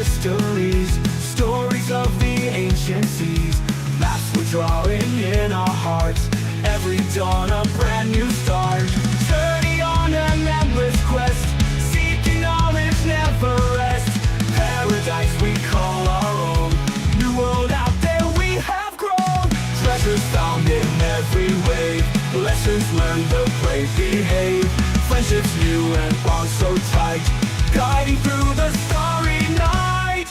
mysteries, stories of the ancient seas. Maps we're drawing in our hearts, every dawn a brand new start. Journey on an endless quest, seeking knowledge never rest. Paradise we call our own, new world out there we have grown. Treasures found in every wave, lessons learned the brave behave. Friendships new and bonds so tight, guiding through the starry night.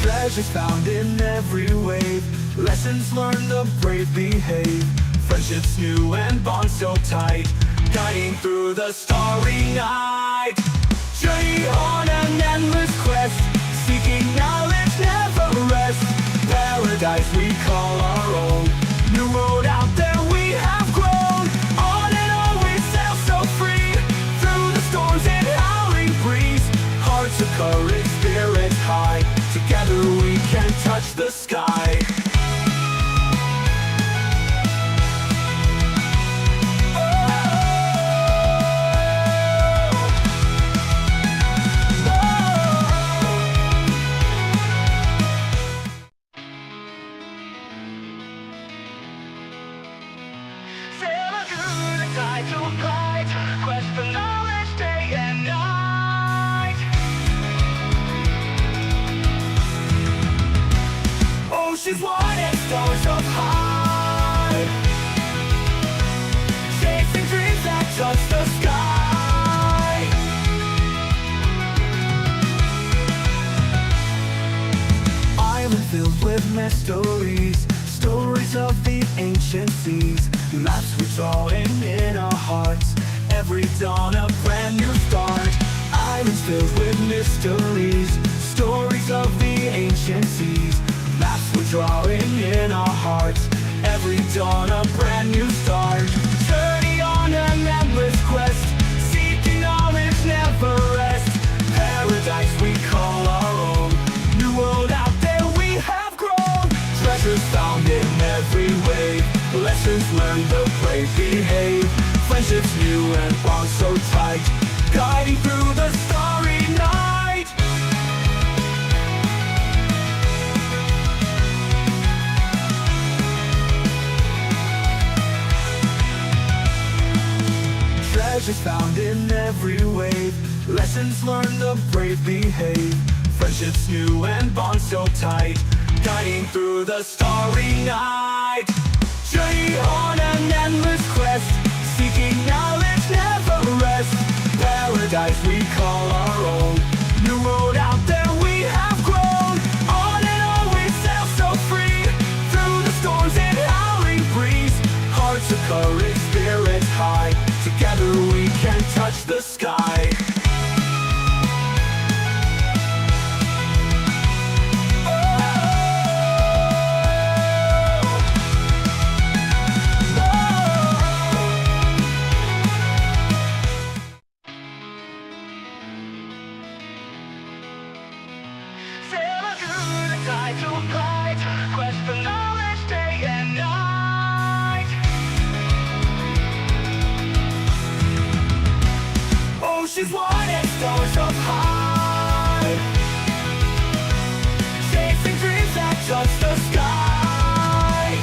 Treasures found in every wave, lessons learned the brave behave. Friendships new and bonds so tight, guiding through the starry night. Journey on an endless quest, seeking knowledge never rest. Paradise we call our own, new road out there we have grown. On and on we sail so free, through the storms and howling breeze. Hearts of courage, spirits high, together we can touch the sky. Quest for knowledge day and night. Oceans wide and stars up high, chasing dreams that touch the sky. Island filled with mysteries, stories of the ancient seas. Maps we're drawing in our hearts, every dawn a brand new start. Islands filled with mysteries, stories of the ancient seas. Maps we're drawing in our hearts, every dawn a brand new start. Journey on an endless quest, seeking knowledge never rest. Paradise we call our own, new world out there we have grown. Treasures found in every wave, lessons learned the brave behave. Friendships new and bonds so tight, guiding through the starry night. Treasures found in every wave, lessons learned the brave behave. Friendships new and bonds so tight, guiding through the starry night. Journey on an endless quest, seeking knowledge never rest. Paradise we call our own, new road out there we have grown. On and on we sail so free, through the storms and howling breeze. Hearts of courage, spirits high, together we can touch the sky. Quest for knowledge day and night. Oceans wide and stars up high, chasing dreams that touch the sky.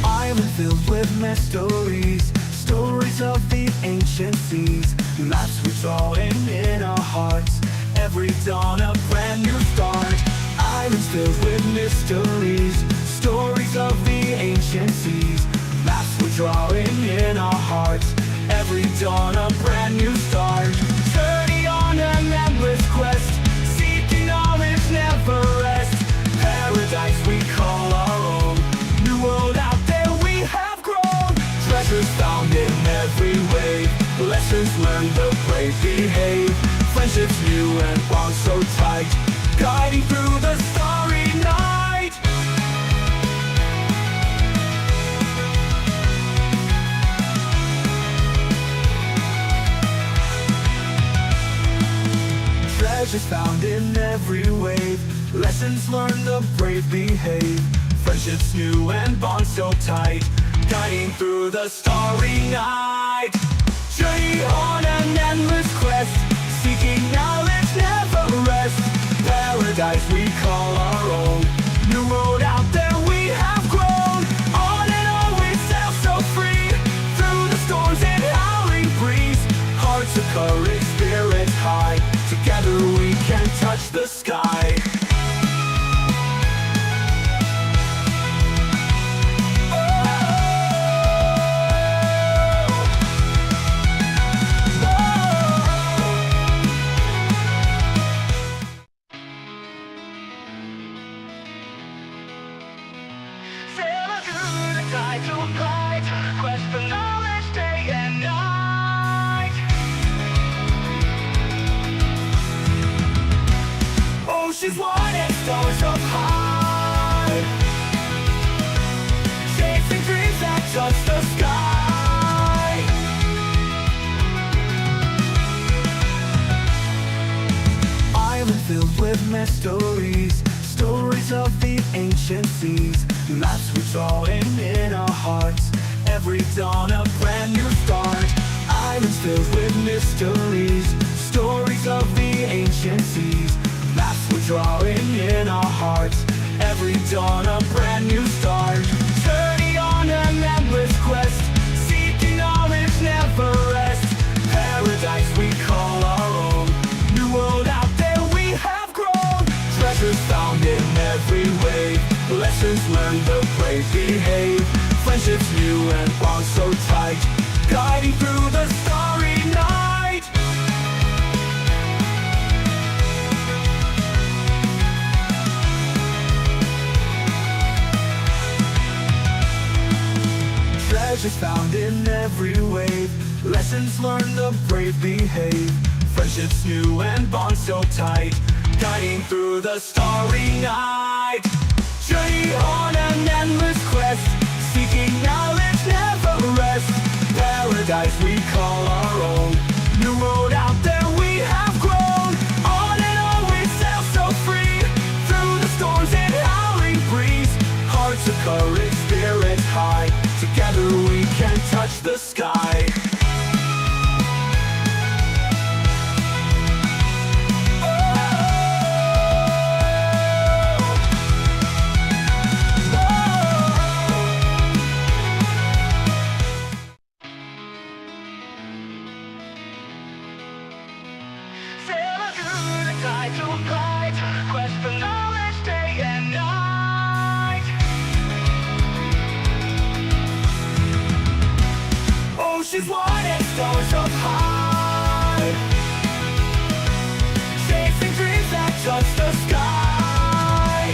Island filled with mysteries, stories of the ancient seas. Maps we're drawing in our hearts, every dawn a brand new start. Islands filled with mysteries, stories of the ancient seas. Maps we're drawing in our hearts, every dawn a brand new start. Journey on an endless quest, seeking knowledge never rest. Paradise we call our own, new world out there we have grown. Treasures found in every wave, lessons learned the brave behave. Friendships new and bonds so tight, guiding through the starry night. Treasures found in every wave, Lessons learned, the brave behave. Friendships new and bonds so tight, guiding through the starry night. Journey on an endless quest, seeking knowledge, never rest. Paradise we call our own, new road out there we have grown. On and on we sail so free, through the storms and howling breeze. Hearts of courage, spirits high, together we can touch the sky. To fight, quest for knowledge day and night. Oceans wide and stars up high, chasing dreams that touch the sky. Island filled with mysteries, stories of the ancient seas. Maps we draw in our hearts, every dawn a brand new start. Islands filled with mysteries, stories of the ancient seas. Maps we draw in our hearts, every dawn a brand new start. Journey on an endless quest, seeking knowledge, never rest. Paradise we call our own, new world out there we have grown. Treasures found in every wave, lessons learned, the brave behave. Friendships new and bonds so tight, guiding through the starry night. Treasures found in every wave, lessons learned, the brave behave. Friendships new and bonds so tight, guiding through the starry night. Journey on an endless quest, seeking knowledge, never rest. Paradise we call our own, new road out there we have grown. On and on we sail so free, through the storms and howling breeze. Hearts of courage, spirits high, together we can touch the sky. To fight, quest for knowledge day and night. Oceans wide and stars up high, chasing dreams that touch the sky.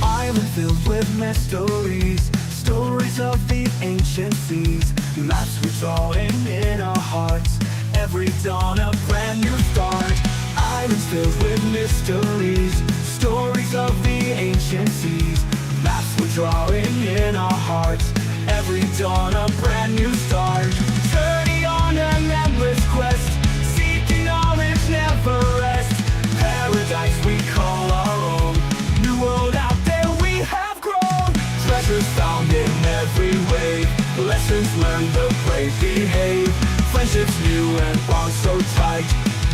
Island filled with mysteries, stories of the ancient seas. Maps we draw in our hearts, every dawn a brand new start. Islands filled with mysteries, stories of the ancient seas. Maps we draw in our hearts, every dawn a brand new start. Journey on an endless quest, seeking knowledge, never rest. Paradise we call our own, new world out there we have grown. Treasures found in every wave, lessons learned, the brave behave. Friendships new and bonds so tight,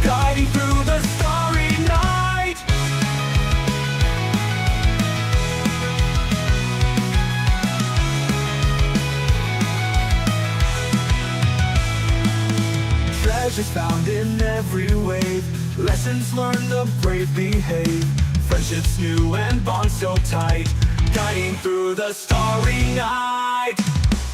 guiding through the starry night. Treasures found in every wave, lessons learned, the brave behave. Friendships new and bonds so tight, guiding through the starry night.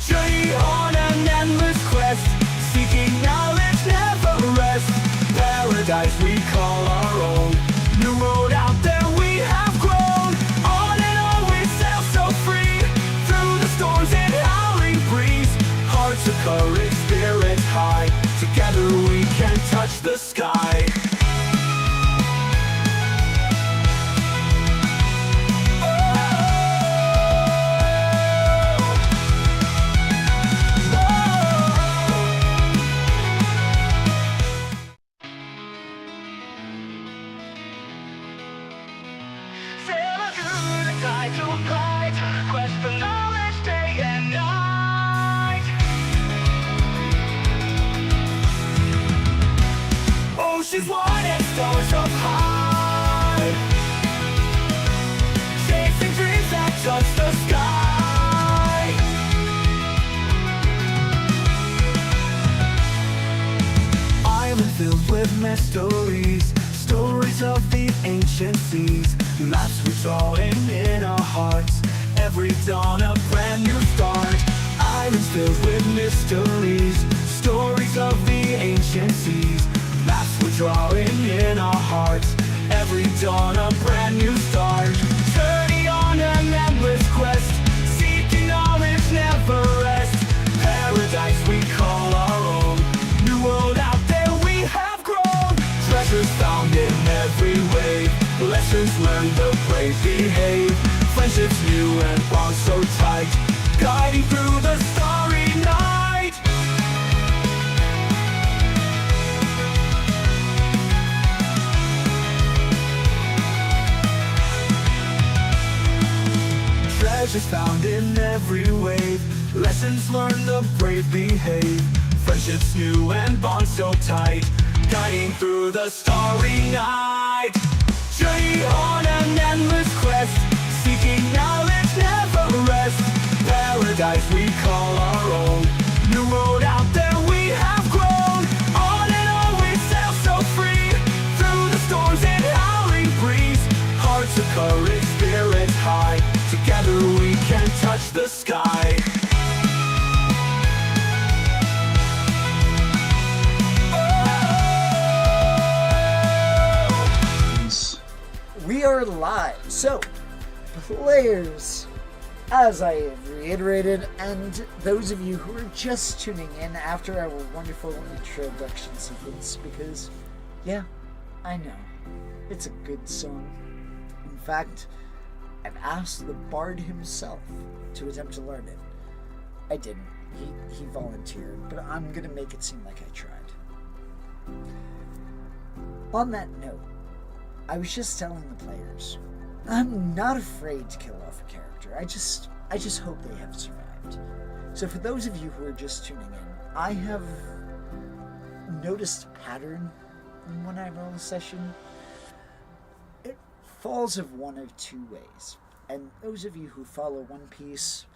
Journey on an endless quest, seeking knowledge, never rest. Paradise we call our own, new road out there we have grown. On and on we sail so free, through the storms and howling breeze. Hearts of courage, spirits high, together we can touch the sky. Flashes wide and stars up high, chasing dreams that touch the sky. Island filled with mysteries, stories of the ancient seas. Maps we draw in our hearts, every dawn a brand new start. Islands filled with mysteries, stories of the ancient seas. Maps we're drawing in our hearts, every dawn a brand new start. Journey on an endless quest, seeking knowledge never rest. Paradise we call our own, new world out there we have grown. Treasures found in every wave, lessons learned the brave behave. Friendships new and bonds so tight, guiding through the starry night. Treasures found in every wave, lessons learned the brave behave. Friendships new and bonds so tight, guiding through the starry night. Journey on an endless quest, seeking knowledge never rest. Paradise we call our own, new road out there we have grown. On and on we sail so free, through the storms and howling breeze. Hearts of courage, spirits high, together we can touch the sky. We are live, so players, as I have reiterated, and those of you who are just tuning in after our wonderful introduction sequence, because, yeah, I know, it's a good song. In fact, I've asked the bard himself to attempt to learn it. I didn't. He volunteered, but I'm gonna make it seem like I tried. On that note, I was just telling the players, I'm not afraid to kill off a character. I just hope they have survived. So for those of you who are just tuning in, I have noticed a pattern when I roll a session. It falls of one of two ways. And those of you who follow One Piece,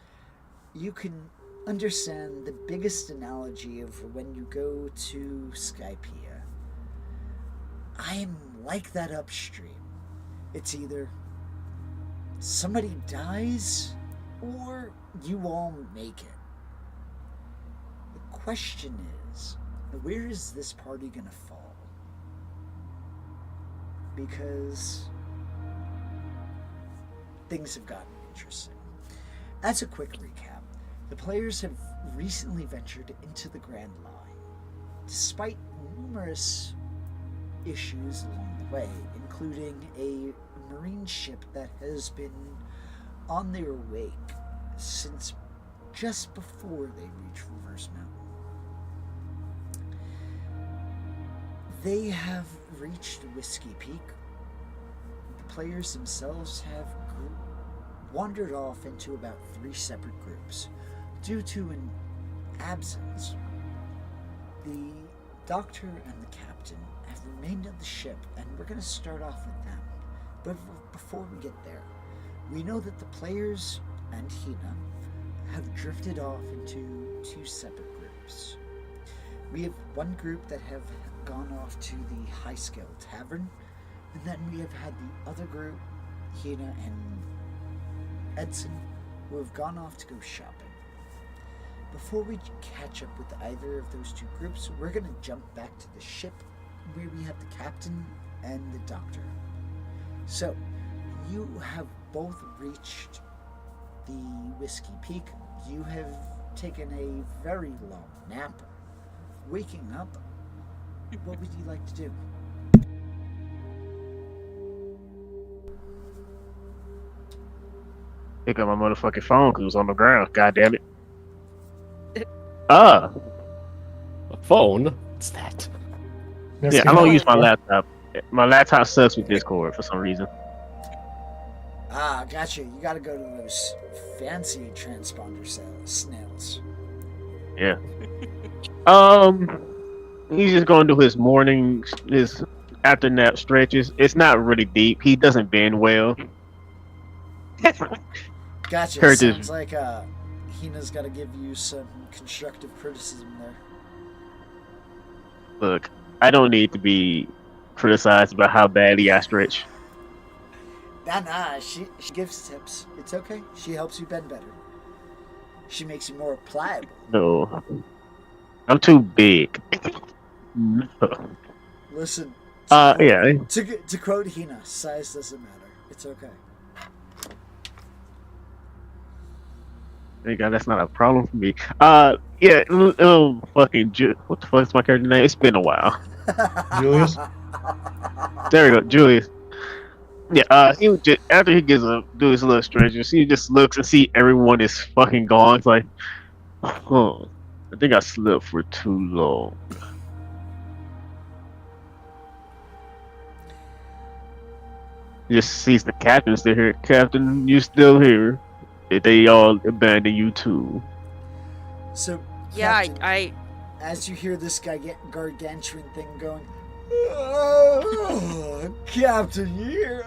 you can understand the biggest analogy of when you go to Skypiea. I'm like that upstream. It's either somebody dies or you all make it. The question is, where is this party gonna fall? Because things have gotten interesting. As a quick recap, the players have recently ventured into the Grand Line, despite numerous issues along the way, including a marine ship that has been on their wake since just before they reach Reverse Mountain. They have reached Whiskey Peak. The players themselves have wandered off into about 3 separate groups due to an absence. The doctor and the captain have remained on the ship, and we're going to start off with them. But before we get there, we know that the players and Hina have drifted off into 2 separate groups. We have one group that have gone off to the High Scale Tavern, and then we have had the other group, Hina and Edson, who have gone off to go shopping. Before we catch up with either of those 2 groups, we're going to jump back to the ship where we have the captain and the doctor. So, you have both reached the Whiskey Peak. You have taken a very long nap. Waking up, what would you like to do? Pick up my motherfucking phone because it was on the ground. God damn it. A phone? What's that? Yeah, I don't use my laptop. My laptop sucks with Discord for some reason. Ah, gotcha. You gotta go to those fancy transponder snails. Yeah. He's just going to do his morning, his after nap stretches. It's not really deep. He doesn't bend well. Gotcha. Kurt is- Sounds like Hina's got to give you some constructive criticism there. Look, I don't need to be criticized about how badly I stretch. Nah, she gives tips. It's okay. She helps you bend better. She makes you more pliable. No, I'm too big. Listen. Yeah. To quote Hina, size doesn't matter. It's okay. Thank God that's not a problem for me. Yeah. What the fuck is my character name? It's been a while. Julius? There we go, Julius. Yeah, he would just, after he gets up, do his little stretches, he just looks and see everyone is fucking gone. It's like, oh, I think I slept for too long. He just sees the captain still here. Captain, you still here? Did they all abandon you too? So, Yeah, Captain, I as you hear this guy get gargantuan thing going, "Oh, Captain, you're.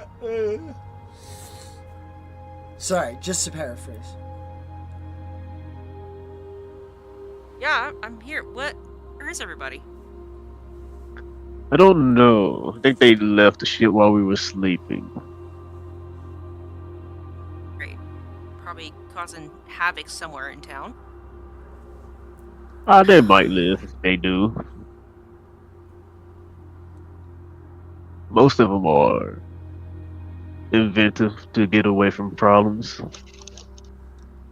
Sorry, just to paraphrase. yeah, I'm here. What? Where is everybody? I don't know. I think they left the ship while we were sleeping. Great. Probably causing havoc somewhere in town. They might live if they do. Most of them are inventive to get away from problems.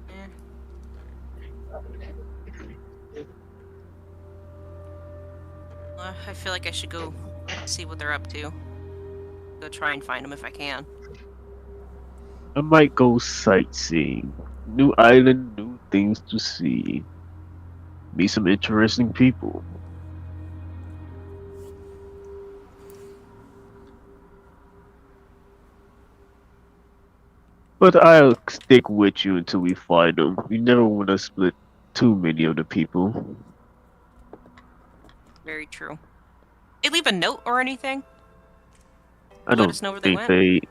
Eh. I feel like I should go see what they're up to. Go try and find them if I can. I might go sightseeing. New island, new things to see. Meet some interesting people. But I'll stick with you until we find them. We never want to split too many of the people. Very true. They leave a note or anything? I Let don't us know where they think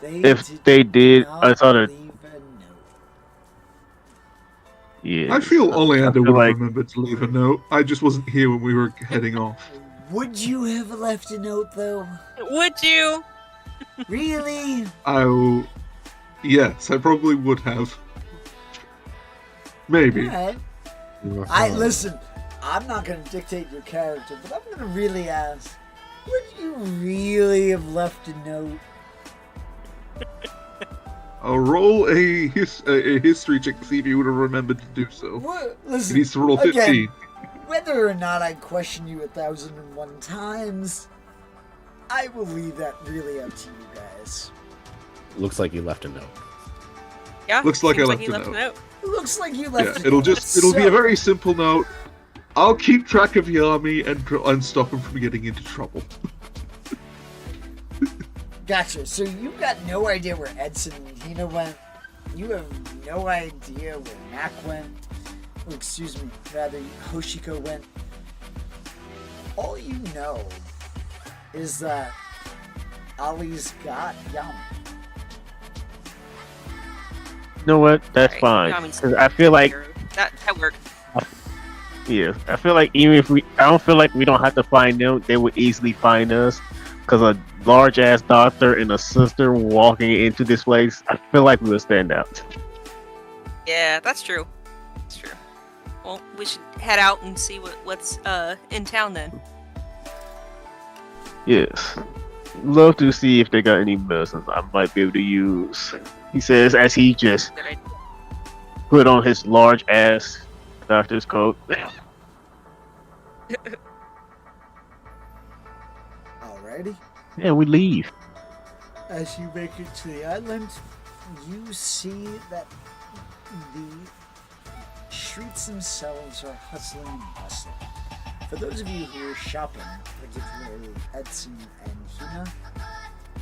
went. If they did, not I thought it. leave a note. Yeah. I feel Oleander feel would have like- remembered to leave a note. I just wasn't here when we were heading off. Would you have left a note, though? Would you? Really? Yes, I probably would have. Maybe. Alright. Listen, I'm not going to dictate your character, but I'm going to really ask, would you really have left a note? I'll roll a history check to see if he would have remembered to do so. What? He Listen, needs to roll 15. again, whether or not I question you 1,001 times, I will leave that really up to you guys. Looks like you left a note. Yeah. Looks like I seems left he a left note. It looks like you Yeah, left a it'll note. be a So- very simple note. I'll keep track of the army and stop him from getting into trouble. Gotcha. So you got no idea where Edson and Hina went. You have no idea where Mac went. Or excuse me, rather Hoshiko went. All you know is that Ali's got Yami. You know what? That's Right, fine. Yami's 'Cause I feel like, that worked. yeah, I feel like even if I don't feel like we don't have to find them. They would easily find us. Because a large ass doctor and a sister walking into this place, I feel like we would stand out. Yeah, that's true. That's true. Well, we should head out and see what's in town then. Yes. Love to see if they got any medicines I might be able to use. He says as he just Good idea. put on his large ass doctor's coat. Alrighty. Yeah, we leave. As you make it to the island, you see that the streets themselves are hustling and bustling. For those of you who are shopping, particularly Edson and Hina,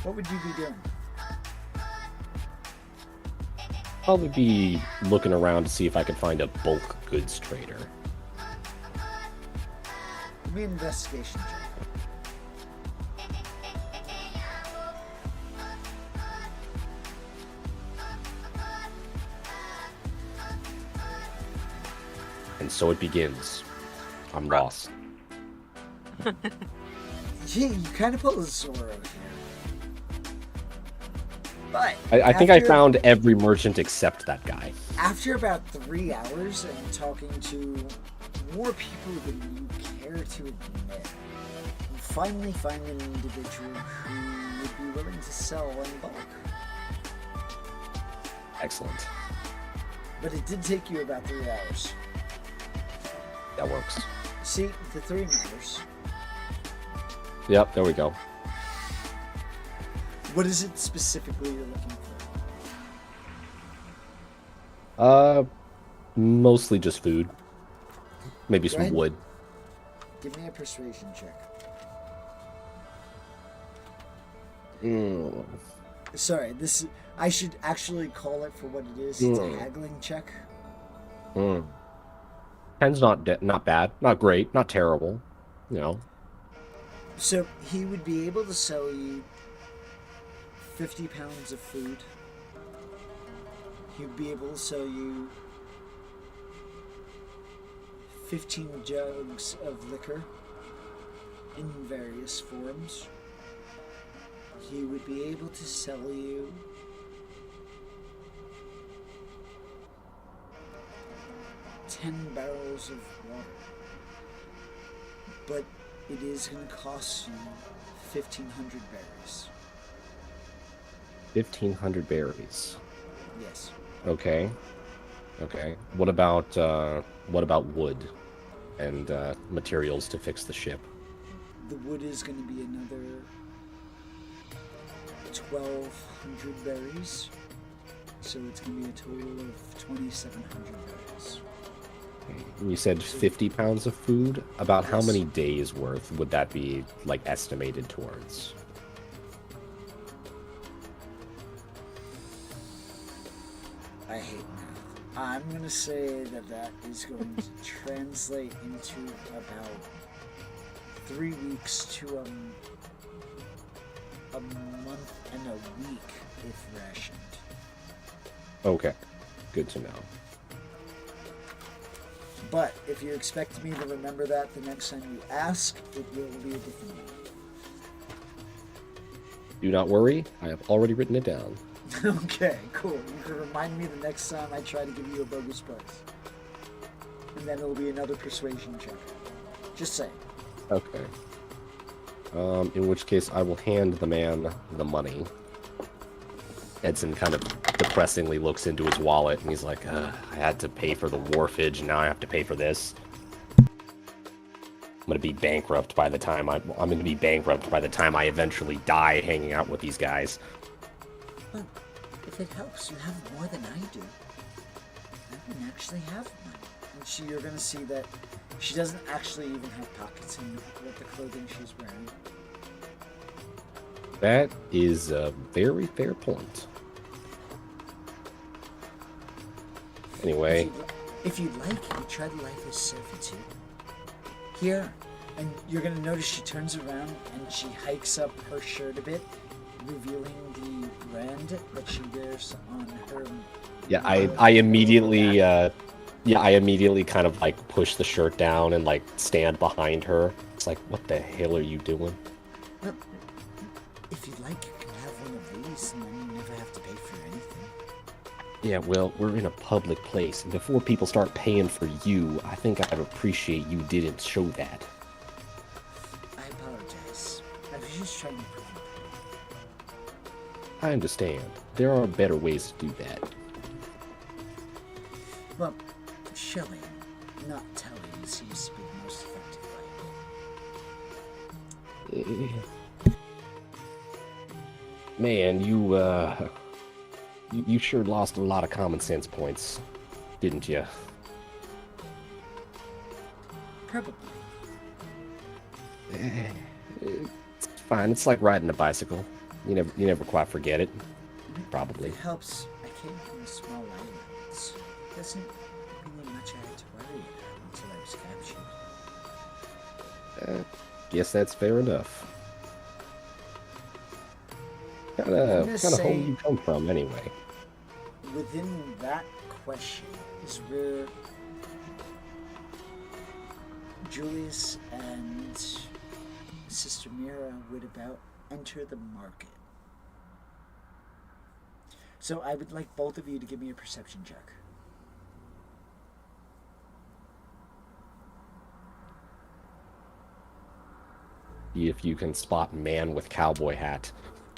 what would you be doing? Probably be looking around to see if I could find a bulk goods trader. Give me an investigation check. And so it begins. I'm lost. Yeah, you kind of pull the Zorro here. But I think I after- found every merchant except that guy. After about 3 hours and talking to more people than you care to admit, you finally find an individual who would be willing to sell in bulk. Excellent. But it did take you about 3 hours. That works. See, the 3 matters. Yep, there we go. What is it specifically you're looking for? Mostly just food. Maybe Go some ahead. wood. Give me a persuasion check. Mm. Sorry, I should actually call it for what it is. It's a Mm. haggling check. Mm. 10's not bad, not great, not terrible. You know. So he would be able to sell you 50 pounds of food. He'd be able to sell you 15 jugs of liquor in various forms. He would be able to sell you 10 barrels of water. But it is going to cost you 1,500 berries. 1,500 berries. Yes. Okay. Okay. What about wood and materials to fix the ship? The wood is going to be another 1,200 berries. So it's going to be a total of 2,700 berries. You said 50 pounds of food. About how Yes. many days worth would that be, like, estimated towards? I hate math. I'm going to say that is going to translate into about 3 weeks to a month and a week if rationed. Okay. Good to know. But if you expect me to remember that the next time you ask, it will be a different one. Do not worry. I have already written it down. Okay, cool. You can remind me the next time I try to give you a bogus price. And then it'll be another persuasion check. Just saying. Okay. In which case, I will hand the man the money. Edson kind of depressingly looks into his wallet, and he's like, I had to pay for the wharfage, and now I have to pay for this. I'm gonna be bankrupt by the time I'm gonna be bankrupt by the time I eventually die hanging out with these guys. Well, if it helps, you have more than I do. I don't actually have money. And you're going to see that she doesn't actually even have pockets in what the clothing she's wearing. That is a very fair point. Anyway, If you'd like, you try the life of servitude. Here, and you're going to notice she turns around and she hikes up her shirt a bit, revealing the brand that she wears on her. yeah, I immediately kind of like push the shirt down and like stand behind her. It's like, what the hell are you doing? Well, if you'd like, you can have one of these, and then you never have to pay for anything. Yeah, well, we're in a public place, and before people start paying for you, I think I'd appreciate you didn't show that. I apologize. I was just trying to prove it. I understand. There are better ways to do that. Well, showing, not telling, seems to be the most effective way. Man, you sure lost a lot of common sense points, didn't you? Probably. It's fine. It's like riding a bicycle. You never quite forget it. Probably. It helps. I came from a small island. It wasn't really much I had to worry about until I was Guess that's fair enough. What gonna kind of say- home you come from, anyway? Within that question is where Julius and Sister Mira would about enter the market. So I would like both of you to give me a perception check. See if you can spot man with cowboy hat.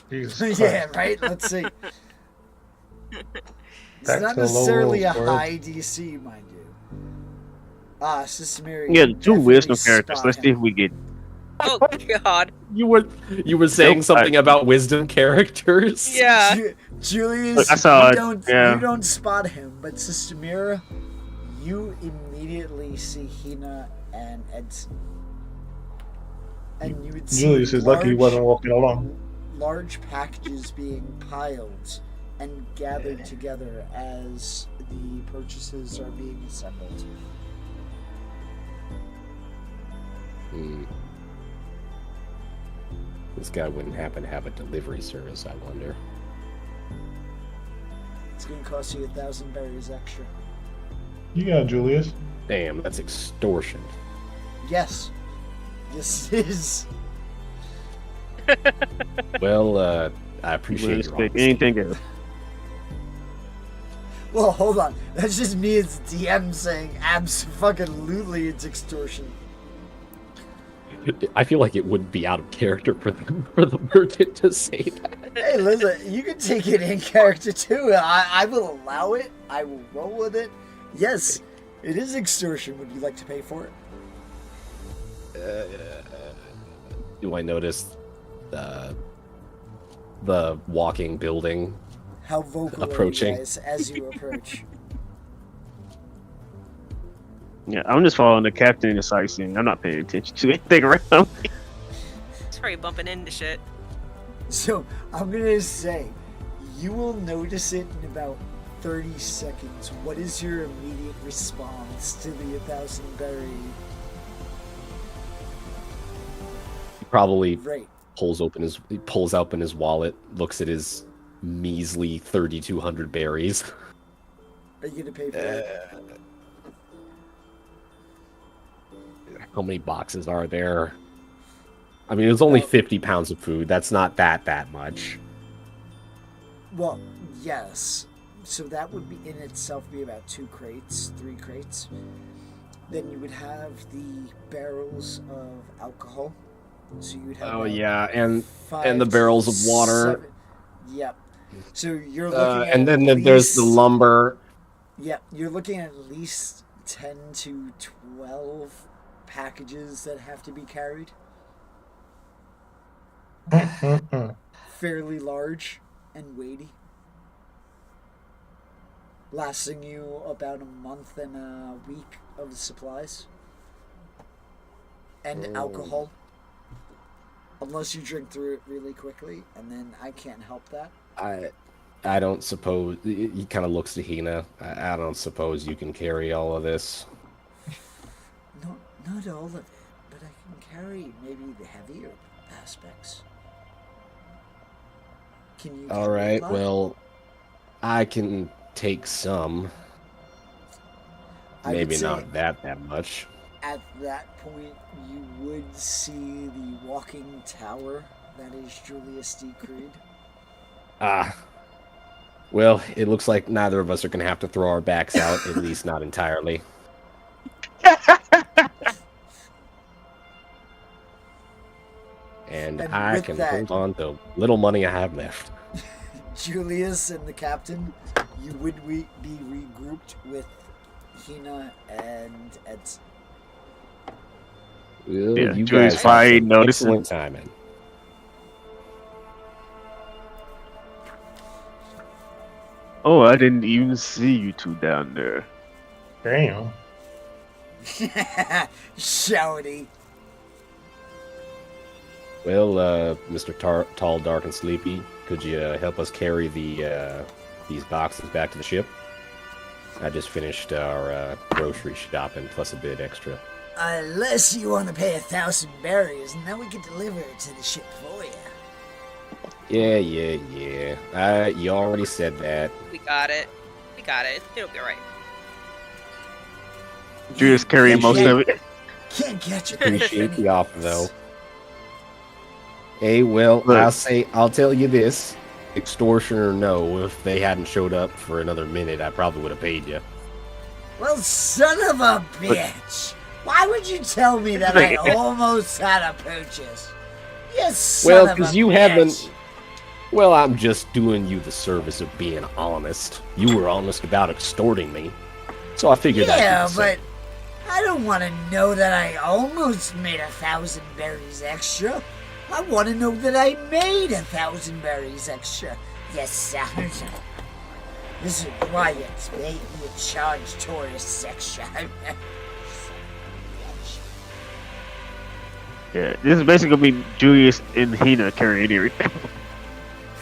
Jesus Yeah, Christ. right? Let's see. It's Back not to the low necessarily a roll for it. high DC, mind you. Sister Mary. Yeah, you the two definitely wisdom characters. spot Let's see him. if we get. Oh God. You were saying Nope, something about wisdom characters? Yeah. Julius, Look, I saw you it, don't yeah. you don't spot him, but Sister Mira, you immediately see Hina and Edson. And you would see Julius is lucky he wasn't walking along. large packages being piled and gathered together as the purchases are being assembled. Hmm. This guy wouldn't happen to have a delivery service, I wonder. It's going to cost you 1,000 berries extra. You got it, Julius. Damn, that's extortion. Yes. Yes, it is. Well, I appreciate Let's your pick honesty. anything else. Well, hold on. That's just me as DM saying abso-fucking-lutely it's extortion. I feel like it wouldn't be out of character for the merchant to say that. Hey, listen, you can take it in character too. I will allow it. I will roll with it. Yes, it is extortion. Would you like to pay for it? Do I notice the walking building? How vocal Approaching. are you guys as you approach? Yeah, I'm just following the captain in the sightseeing. I'm not paying attention to anything around me. It's probably bumping into shit. So, I'm going to say, you will notice it in about 30 seconds. What is your immediate response to the 1,000 berry He probably rate? pulls out his wallet, looks at his measly 3,200 berries. Are you going to pay for it? How many boxes are there? I mean, it's only Well- 50 pounds of food. That's not that much. Well, yes. So that would be in itself be about 2 crates, 3 crates. Then you would have the barrels of alcohol. So you would have. Oh about yeah, and 5 the to barrels of water. 7. Yep. So you're looking at and then at there's the least- lumber. Yep, you're looking at least 10 to 12 packages that have to be carried. Fairly large and weighty. Lasting you about a month and a week of supplies. And Oh. alcohol. Unless you drink through it really quickly, and then I can't help that. I don't suppose he kind of looks to Hina. I don't suppose you can carry all of this. No, not all of it, but I can carry maybe the heavier aspects. Can you? All carry a right, lot? well, I can take some. I would Maybe say not that much. At that point, you would see the walking tower that is Julius D. Creed. Ah. Well, it looks like neither of us are going to have to throw our backs out, at least not entirely. And And I with can that- hold on to little money I have left. Julius and the captain, you would be regrouped with Hina and Edson. Well, Yeah, you Julius guys Fire have some noticing. excellent timing. Oh, I didn't even see you two down there. Damn. Shouty. Well, Mr. Tall, Dark, and Sleepy, could you help us carry these boxes back to the ship? I just finished our grocery shopping plus a bit extra. Unless you want to pay 1,000 berries, and then we can deliver it to the ship for you. Yeah. You already said that. We got it. It'll be alright. Julius carrying most of it. Can't catch a Appreciate the offer, though. Hey, well, Look. I'll tell you this. Extortion or no, if they hadn't showed up for another minute, I probably would have paid you. Well, son of a bitch! Why would you tell me that I almost had a purchase? Yes, son Well, of a because you bitch. haven't. Well, I'm just doing you the service of being honest. You were honest about extorting me. So I figured Yeah, I'd do the but same. I don't want to know that I almost made 1,000 berries extra. I want to know that I made 1,000 berries extra. Yes, sir. This is Wyatt. They would charge tourists extra. Yeah, this is basically gonna be Julius and Hina carrying everything.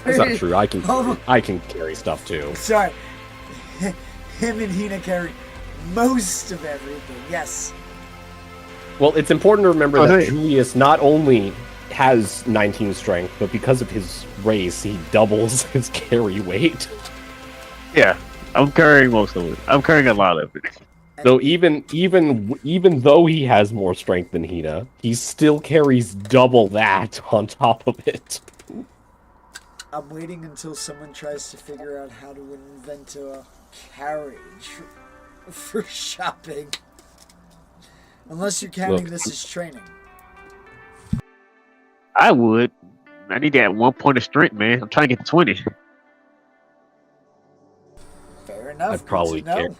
That's not true. I Oh. can carry stuff too. Sorry. Him and Hina carry most of everything. Yes. Well, it's important to remember Oh, that hey. Julius not only has 19 strength, but because of his race, he doubles his carry weight. Yeah, I'm carrying most of it. I'm carrying a lot of it. So even though he has more strength than Hina, he still carries double that on top of it. I'm waiting until someone tries to figure out how to invent a carriage for shopping. Unless you're counting Look. this as training. I would. I need that 1 point of strength, man. I'm trying to get to 20. Fair enough. I'd good probably to know.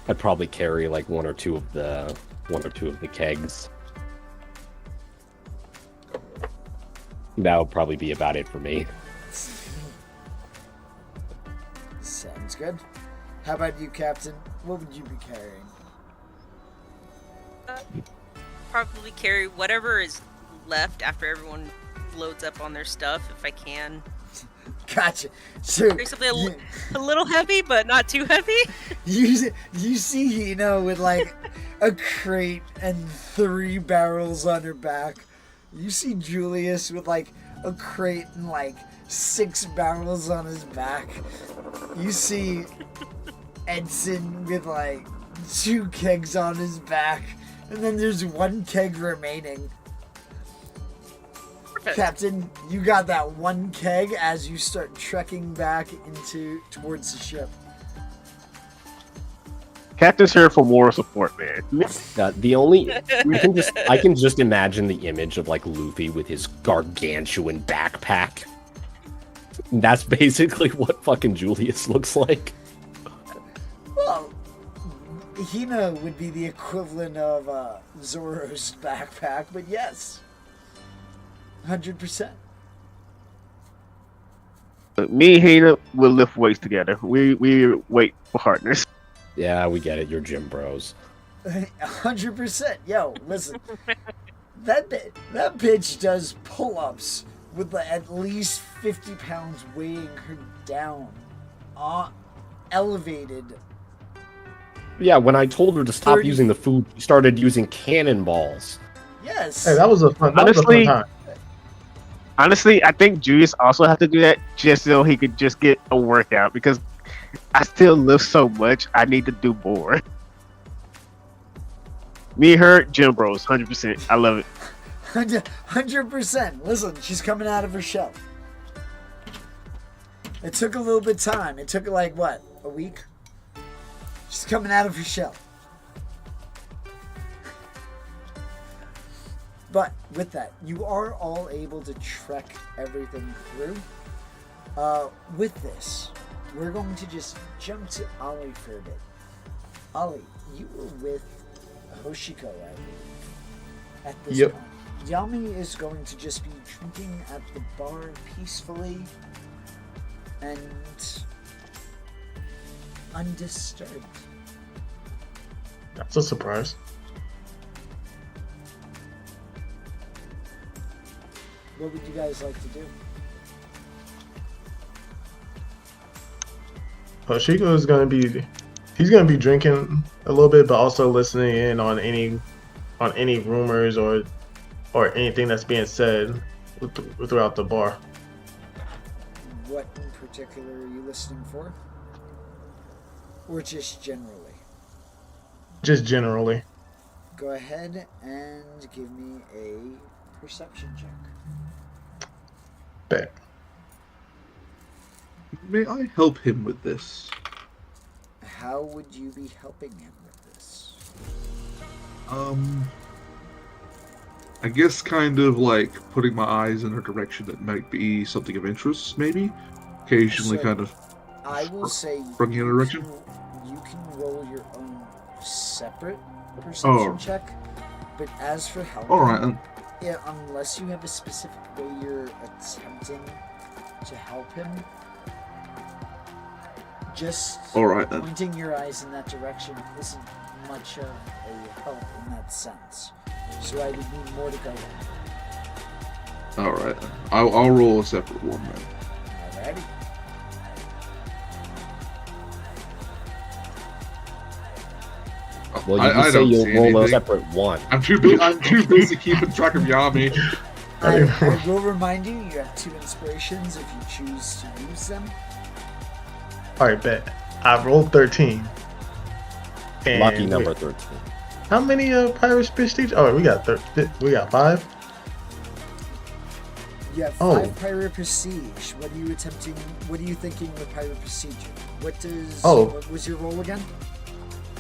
I'd probably carry like one or two of the kegs. That would probably be about it for me. Sounds good. How about you, Captain? What would you be carrying? Probably carry whatever is left after everyone loads up on their stuff, if I can. Gotcha. So Carry something a little heavy, but not too heavy. you see Hina with like a crate and 3 barrels on her back. You see Julius with like a crate and like 6 barrels on his back. You see Edson with like 2 kegs on his back, and then there's 1 keg remaining. Perfect. Captain, you got that 1 keg as you start trekking back towards the ship. Captain's here for moral support, man. I can just imagine the image of like Luffy with his gargantuan backpack. That's basically what fucking Julius looks like. Well, Hina would be the equivalent of Zoro's backpack, but yes. 100%. Me and Hina will lift weights together. We wait for partners. Yeah, we get it. You're gym bros. 100%. Yo, listen. that bitch does pull-ups with at least 50 pounds weighing her down. Elevated. Yeah, when I told her to stop 30. using the food, she started using cannonballs. Yes. Hey, that was a fun Honestly- time. Honestly, I think Julius also have to do that just so he could just get a workout because I still lift so much. I need to do more. Me and her, gym bros, 100%. I love it. 100%. Listen, she's coming out of her shell. It took a little bit of time. It took like what? A week? She's coming out of her shell. But with that, you are all able to trek everything through. With this, we're going to just jump to Ollie for a bit. Ollie, you were with Hoshiko, I believe, at this Yep. point. Yami is going to just be drinking at the bar peacefully and undisturbed. That's a surprise. What would you guys like to do? Hoshiko is gonna be, he's gonna be drinking a little bit, but also listening in on any on any rumors or anything that's being said throughout the bar. What in particular are you listening for? Or just generally? Just generally. Go ahead and give me a perception check. Bet. May I help him with this? How would you be helping him with this? I guess kind of like putting my eyes in a direction that might be something of interest, maybe. Occasionally, So, kind of. I will say Bringing in a direction? you can roll your own separate perception Oh. check, but as for helping, All right, then. yeah, unless you have a specific way you're attempting to help him, just All right, then. pointing your eyes in that direction isn't much of a help in that sense. So I would need more to go on. All right, then. I'll roll a separate one then. Alrighty. Well, you I can say don't you'll see roll a anything. separate one. I'm too busy keeping track of Yami. I will remind you, you have 2 inspirations if you choose to use them. All right, bet. I rolled 13. And Lucky wait, number 13. how many Pirates Prestige? Oh, we got 5. You have Oh. 5 Pirate Prestige. What are you attempting? What are you thinking with Pirate Prestige? What does? Oh. What was your role again?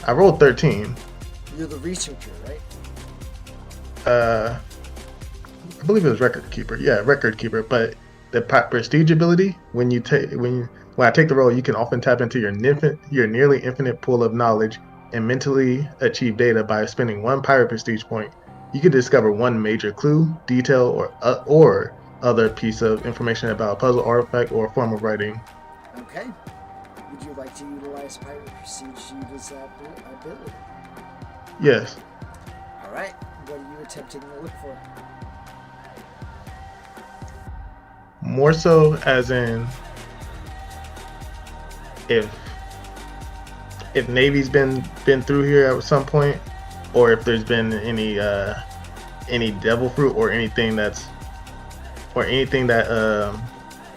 I rolled 13. You're the researcher, right? I believe it was Record Keeper. Yeah, Record Keeper. But the Prestige ability, when I take the role, you can often tap into your nearly infinite pool of knowledge and mentally achieve data by spending 1 Pirate Prestige point. You can discover 1 major clue, detail, or other piece of information about a puzzle, artifact, or form of writing. Okay. Would you like to utilize Pirate Prestige to use that ability? Yes. All right. What are you attempting to look for? More so as in if Navy's been through here at some point, or if there's been any devil fruit or anything that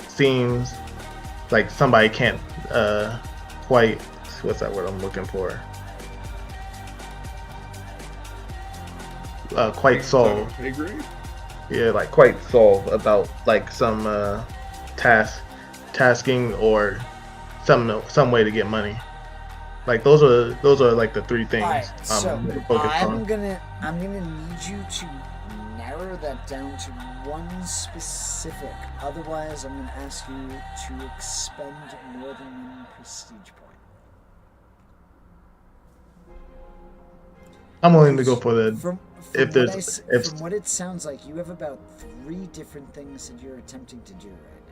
seems like somebody can't quite, what's that word I'm looking for? Quite solve. I agree. Yeah, like quite solve about like some tasking or some way to get money. Like those are like the 3 things Alright, so I'm focused I'm on. gonna need you to narrow that down to one specific. Otherwise, I'm gonna ask you to expend more than 1 prestige point. I'm willing to go for the From if there's if from what it sounds like, you have about 3 different things that you're attempting to do right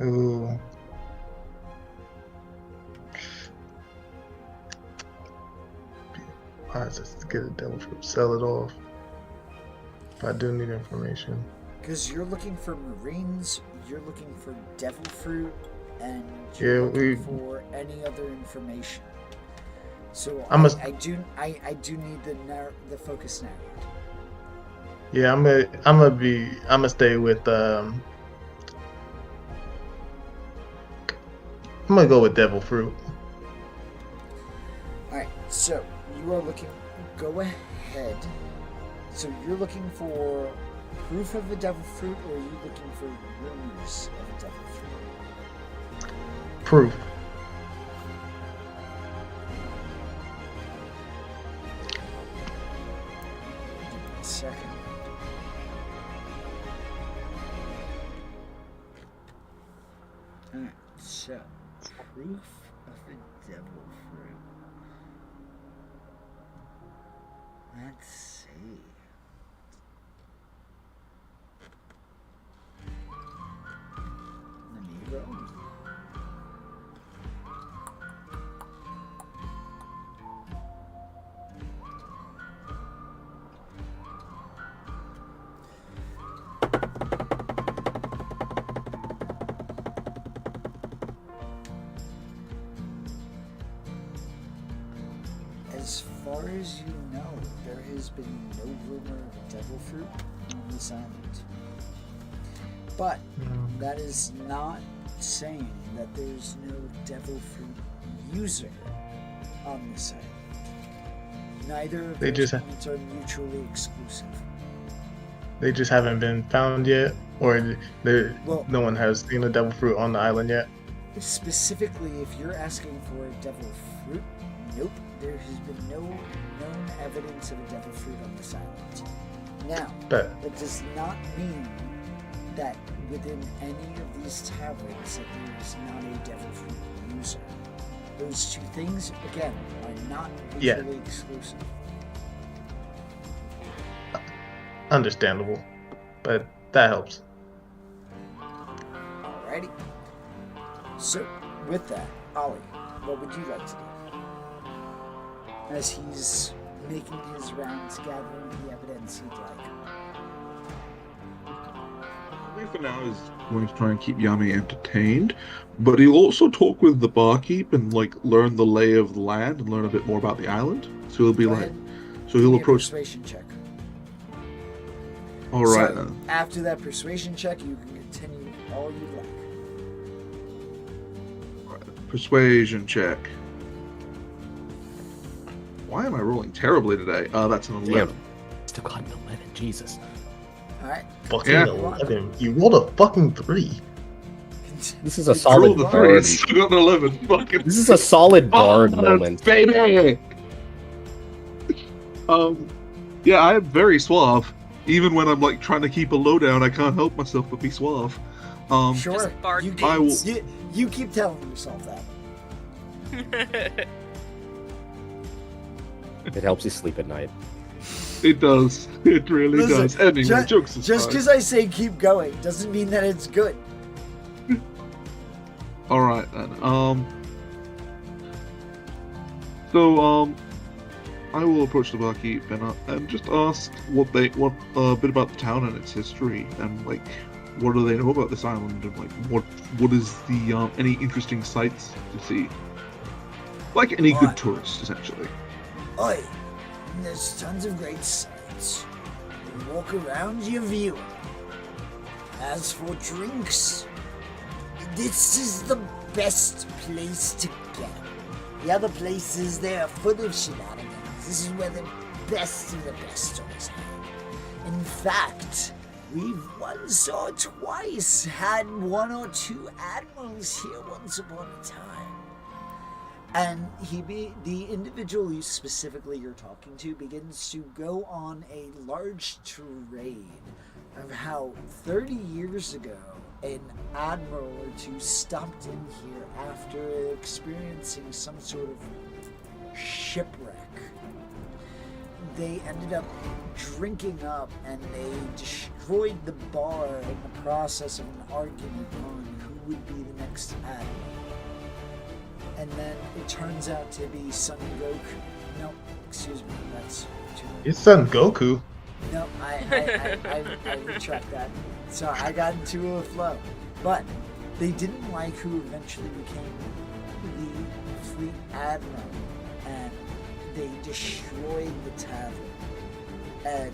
now. ooh. Alright, just get a devil fruit, sell it off. If I do need information. Because you're looking for marines, you're looking for devil fruit, and Yeah, you're looking for any other information. So I must- I do need the focus narrowed. Yeah, I'm gonna stay with I'm gonna go with devil fruit. Alright, so you are looking, go ahead. So you're looking for proof of a devil fruit, or are you looking for rumors of a devil fruit? Proof. Give me a second. Alright, so proof of a devil fruit. Let's see. Let me roll. As far far as you know, there has been no rumor of devil fruit on this island. But that is not saying that there's no devil fruit user on this island. Neither of They those just points are mutually exclusive. They just haven't been found yet, or Well- no one has seen a devil fruit on the island yet. Specifically, if you're asking for a devil fruit, nope, there has been no known evidence of a devil fruit on this island. Now, But that does not mean that within any of these taverns that there is not a devil fruit user. Those two things, again, are not Yeah. mutually exclusive. understandable. But that helps. Alrighty. So, with that, Ollie, what would you like to do? As he's making his rounds, gathering the evidence he'd like. Ollie for now is going to try and keep Yami entertained, but he'll also talk with the barkeep and like learn the lay of the land and learn a bit more about the island. So he'll be Go like, ahead, so give he'll me a approach. persuasion check. All right So, then. after that persuasion check, you can continue all you like. Persuasion check. Why am I rolling terribly today? That's an 11. Damn. Still got an 11. Jesus. Alright. Fucking Yeah. 11. You rolled a fucking 3. This is a I solid rolled a 3, bard. still got an 11. Fucking This is a solid bard moment. baby! Yeah, I am very suave. Even when I'm like trying to keep a lowdown, I can't help myself but be suave. Sure. Just bark. You, I will- you keep telling yourself that. It helps you sleep at night. It does. It really Listen, does. Anyway, ju- jokes aside. Just because I say keep going doesn't mean that it's good. All right then. So I will approach the barkeep and just ask what a bit about the town and its history and like what do they know about this island and like what is the any interesting sights to see. Like any good Right. tourist, essentially. Oi, there's tons of great sights. You walk around, you view 'em. As for drinks, this is the best place to get 'em. The other places, they're full of shenanigans. This is where the best of the best always hang. In fact, we've once or twice had one or two admirals here once upon a time. And the individual you specifically you're talking to begins to go on a large tirade of how 30 years ago an admiral or two stopped in here after experiencing some sort of shipwreck. They ended up drinking up and they destroyed the bar in the process of an argument on who would be the next admiral. And then it turns out to be Son Goku. No, excuse me, that's too. It's Son Goku. No, I retract that. Sorry, I got into a flow. But they didn't like who eventually became the fleet admiral, and they destroyed the tavern. And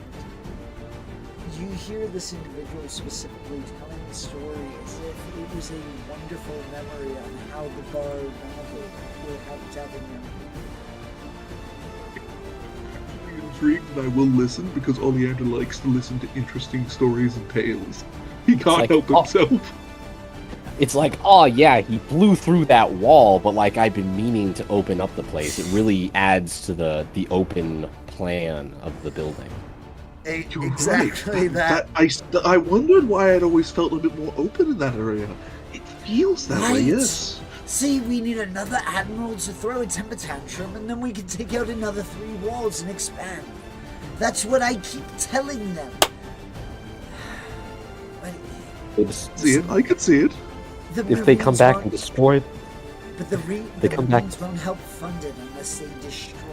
you hear this individual specifically telling the story as if it was a wonderful memory on how the bar renovated, or how the tavern renovated. Intrigued, and I will listen because Oleander likes to listen to interesting stories and tales. He can't like, help oh. himself. It's like, oh yeah, he blew through that wall, but like I've been meaning to open up the place. It really adds to the open plan of the building. You're Exactly right. that. I wondered why I'd always felt a bit more open in that area. It feels that way, Right. yes. See, we need another admiral to throw a temper tantrum, and then we can take out another 3 walls and expand. That's what I keep telling them. But See it? I could see it. the If they come Marines back won't- and destroy, but the they come back- Marines won't help fund it unless they destroy it.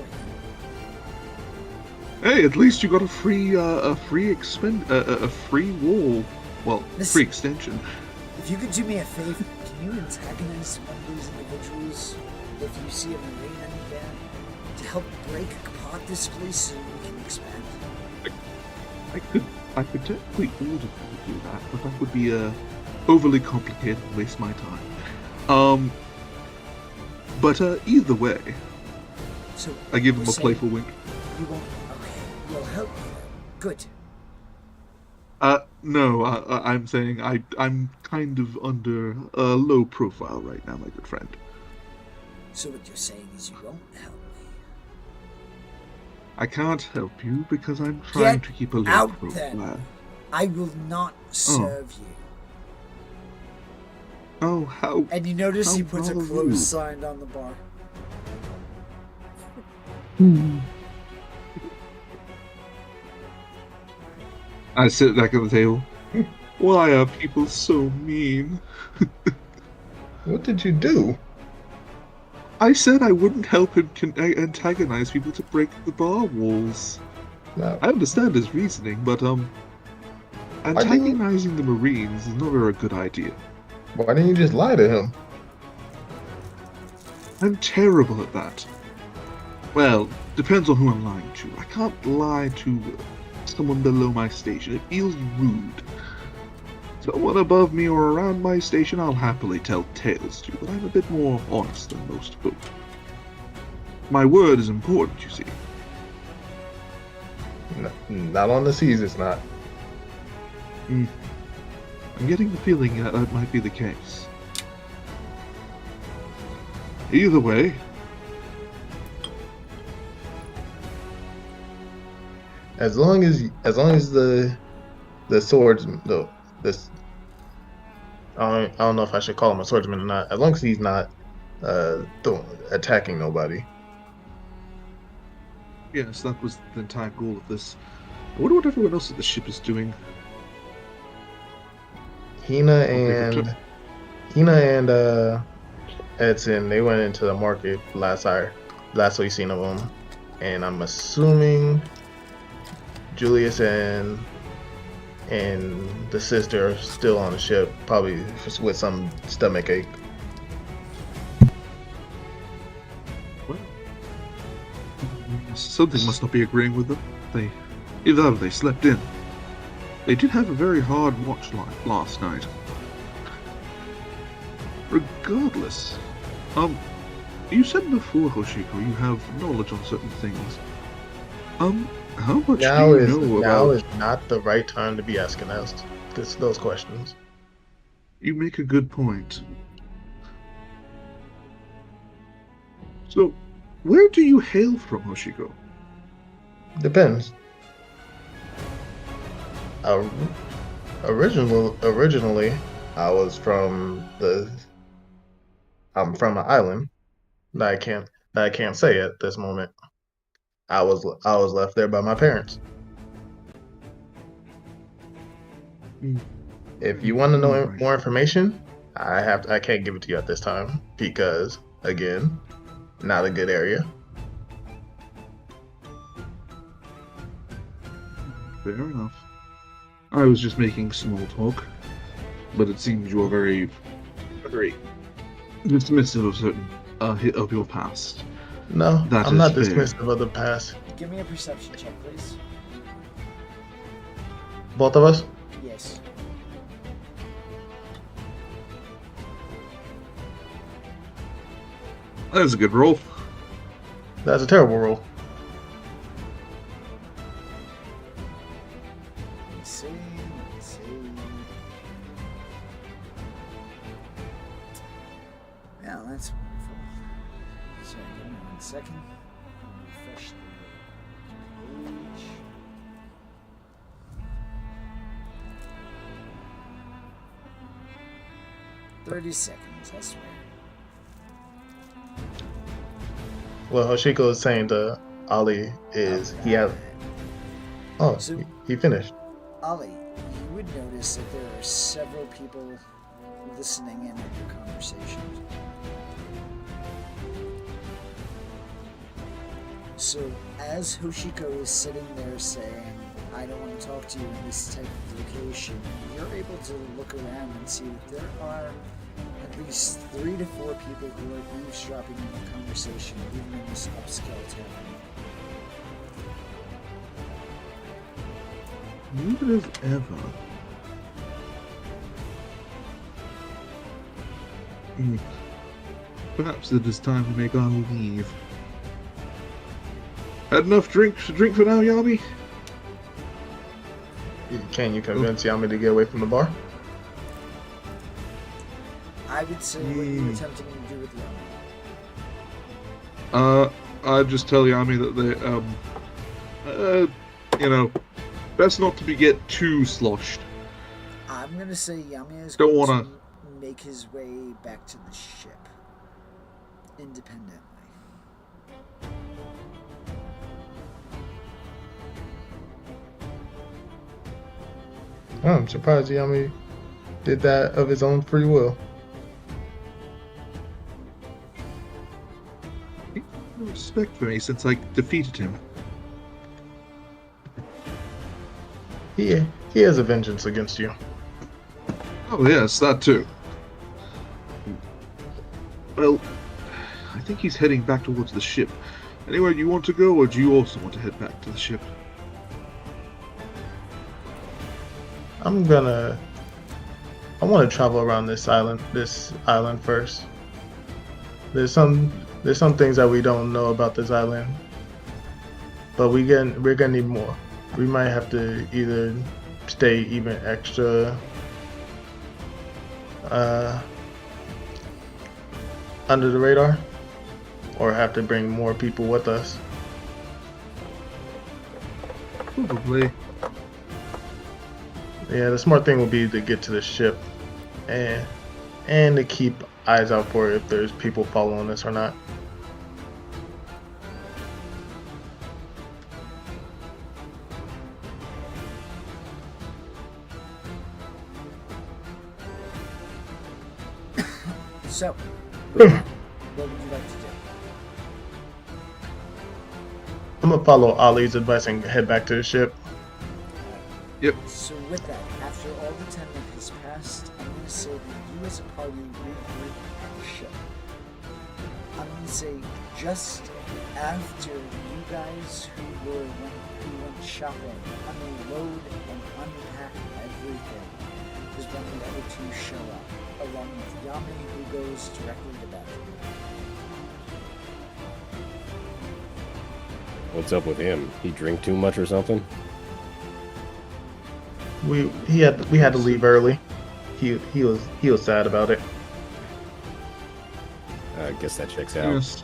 Hey, at least you got a free free wall. Well, This- free extension. If you could do me a favor, can you antagonize one of those individuals if you see a Marine any there? to help break apart this place so we can expand? I could technically order you to do that, but that would be overly complicated and waste my time. But either way, So I give him you're a saying playful wink. You won't. Okay, you'll help me then. Good. No, I'm saying I'm kind of under a low profile right now, my good friend. So what you're saying is you won't help me. I can't help you because I'm trying to keep a low out profile. then. I will not serve you. Oh, how? And you notice How he puts a well close you. sign on the bar. I sit back at the table. Why are people so mean? What did you do? I said I wouldn't help him antagonize people to break the bar walls. No. I understand his reasoning, but didn't- antagonizing the Marines is never a good idea. Why didn't you just lie to him? I'm terrible at that. Well, depends on who I'm lying to. I can't lie to someone below my station. It feels rude. Someone above me or around my station I'll happily tell tales to, but I'm a bit more honest than most folk. My word is important, you see. Not on the seas, it's not. I'm getting the feeling that might be the case. Either way, As long as the swords this I don't know if I should call him a swordsman or not. As long as he's not attacking nobody. yes, that was the entire goal of this. I wonder what everyone else at the ship is doing. Hina and Edson, they went into the market last we seen of them, and I'm assuming Julius and the sister are still on the ship, probably just with some stomach ache. Well, something must not be agreeing with them. Either that or they slept in. They did have a very hard watch last night. Regardless, you said before, Hoshiko, you have knowledge on certain things. How much Now do you know about... is not the right time to be asking those questions. You make a good point. So, where do you hail from, Hoshiko? Depends. Originally, I was from I'm from an island that I can't say at this moment. I was left there by my parents. If you want to know more information, I can't give it to you at this time because, again, not a good area. Fair enough. I was just making small talk, but it seems you are very dismissive of certain of your past. No, That I'm not is fair. dismissive of the past. Give me a perception check, please. Both of us? Yes. That was a good roll. That's a terrible roll. Let's see. Yeah, that's wonderful. Sorry, give me 1 second. Refresh the page. "30 seconds, I swear." What Hoshiko is saying to Ali is he has. Oh, So- he finished. Ollie, you would notice that there are several people listening in on your conversation. So, as Hoshiko is sitting there saying, "I don't want to talk to you in this type of location," you're able to look around and see that there are a at least 3 to 4 people who are eavesdropping in the conversation, even in this upscale town. Muted as ever. Perhaps it is time to make our leave. Had enough drink for now, Yami? Can you convince Yami to get away from the bar? I would say what are you attempting to do with Yami? I'd just tell Yami that they, best not to get too sloshed. I'm gonna say Yami is Don't going wanna- to make his way back to the ship independently. Oh, I'm surprised Yami did that of his own free will. No respect for me since I defeated him. He has a vengeance against you. Oh yes, that too. Well, I think he's heading back towards the ship. Anywhere you want to go, or do you also want to head back to the ship? I want to travel around this island first. There's some things that we don't know about this island, but we're gonna need more. We might have to either stay even extra under the radar, or have to bring more people with us. Probably. Yeah, the smart thing would be to get to the ship and to keep eyes out for if there's people following us or not. So, what would you like to do? I'm gonna follow Ollie's advice and head back to the ship. So with that, after all the time that has passed, I'm going to say that you as a party regroup at the ship. I'm going to say just after you guys who went shopping unload and unpack everything is when the other two show up, along with Yami who goes directly to bed. What's up with him? He drink too much or something? We had to leave early. He was sad about it. I guess that checks out. Yes.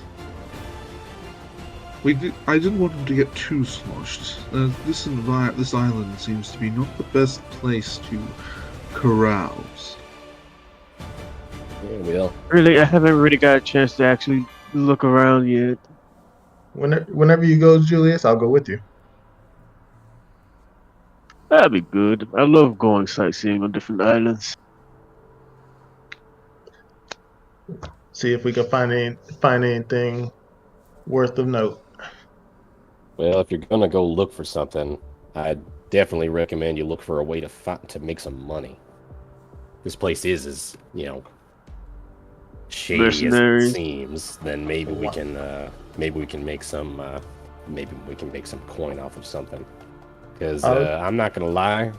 I didn't want him to get too sloshed. This island seems to be not the best place to carouse. Yeah, well, Really, I haven't really got a chance to actually look around yet. Whenever you go, Julius, I'll go with you. That'd be good. I love going sightseeing on different islands. See if we can find anything worth of note. well, if you're gonna go look for something, I'd definitely recommend you look for a way to make some money. This place is shady as Mercenary. it seems. Then maybe we can make some coin off of something. Because I'm not gonna lie,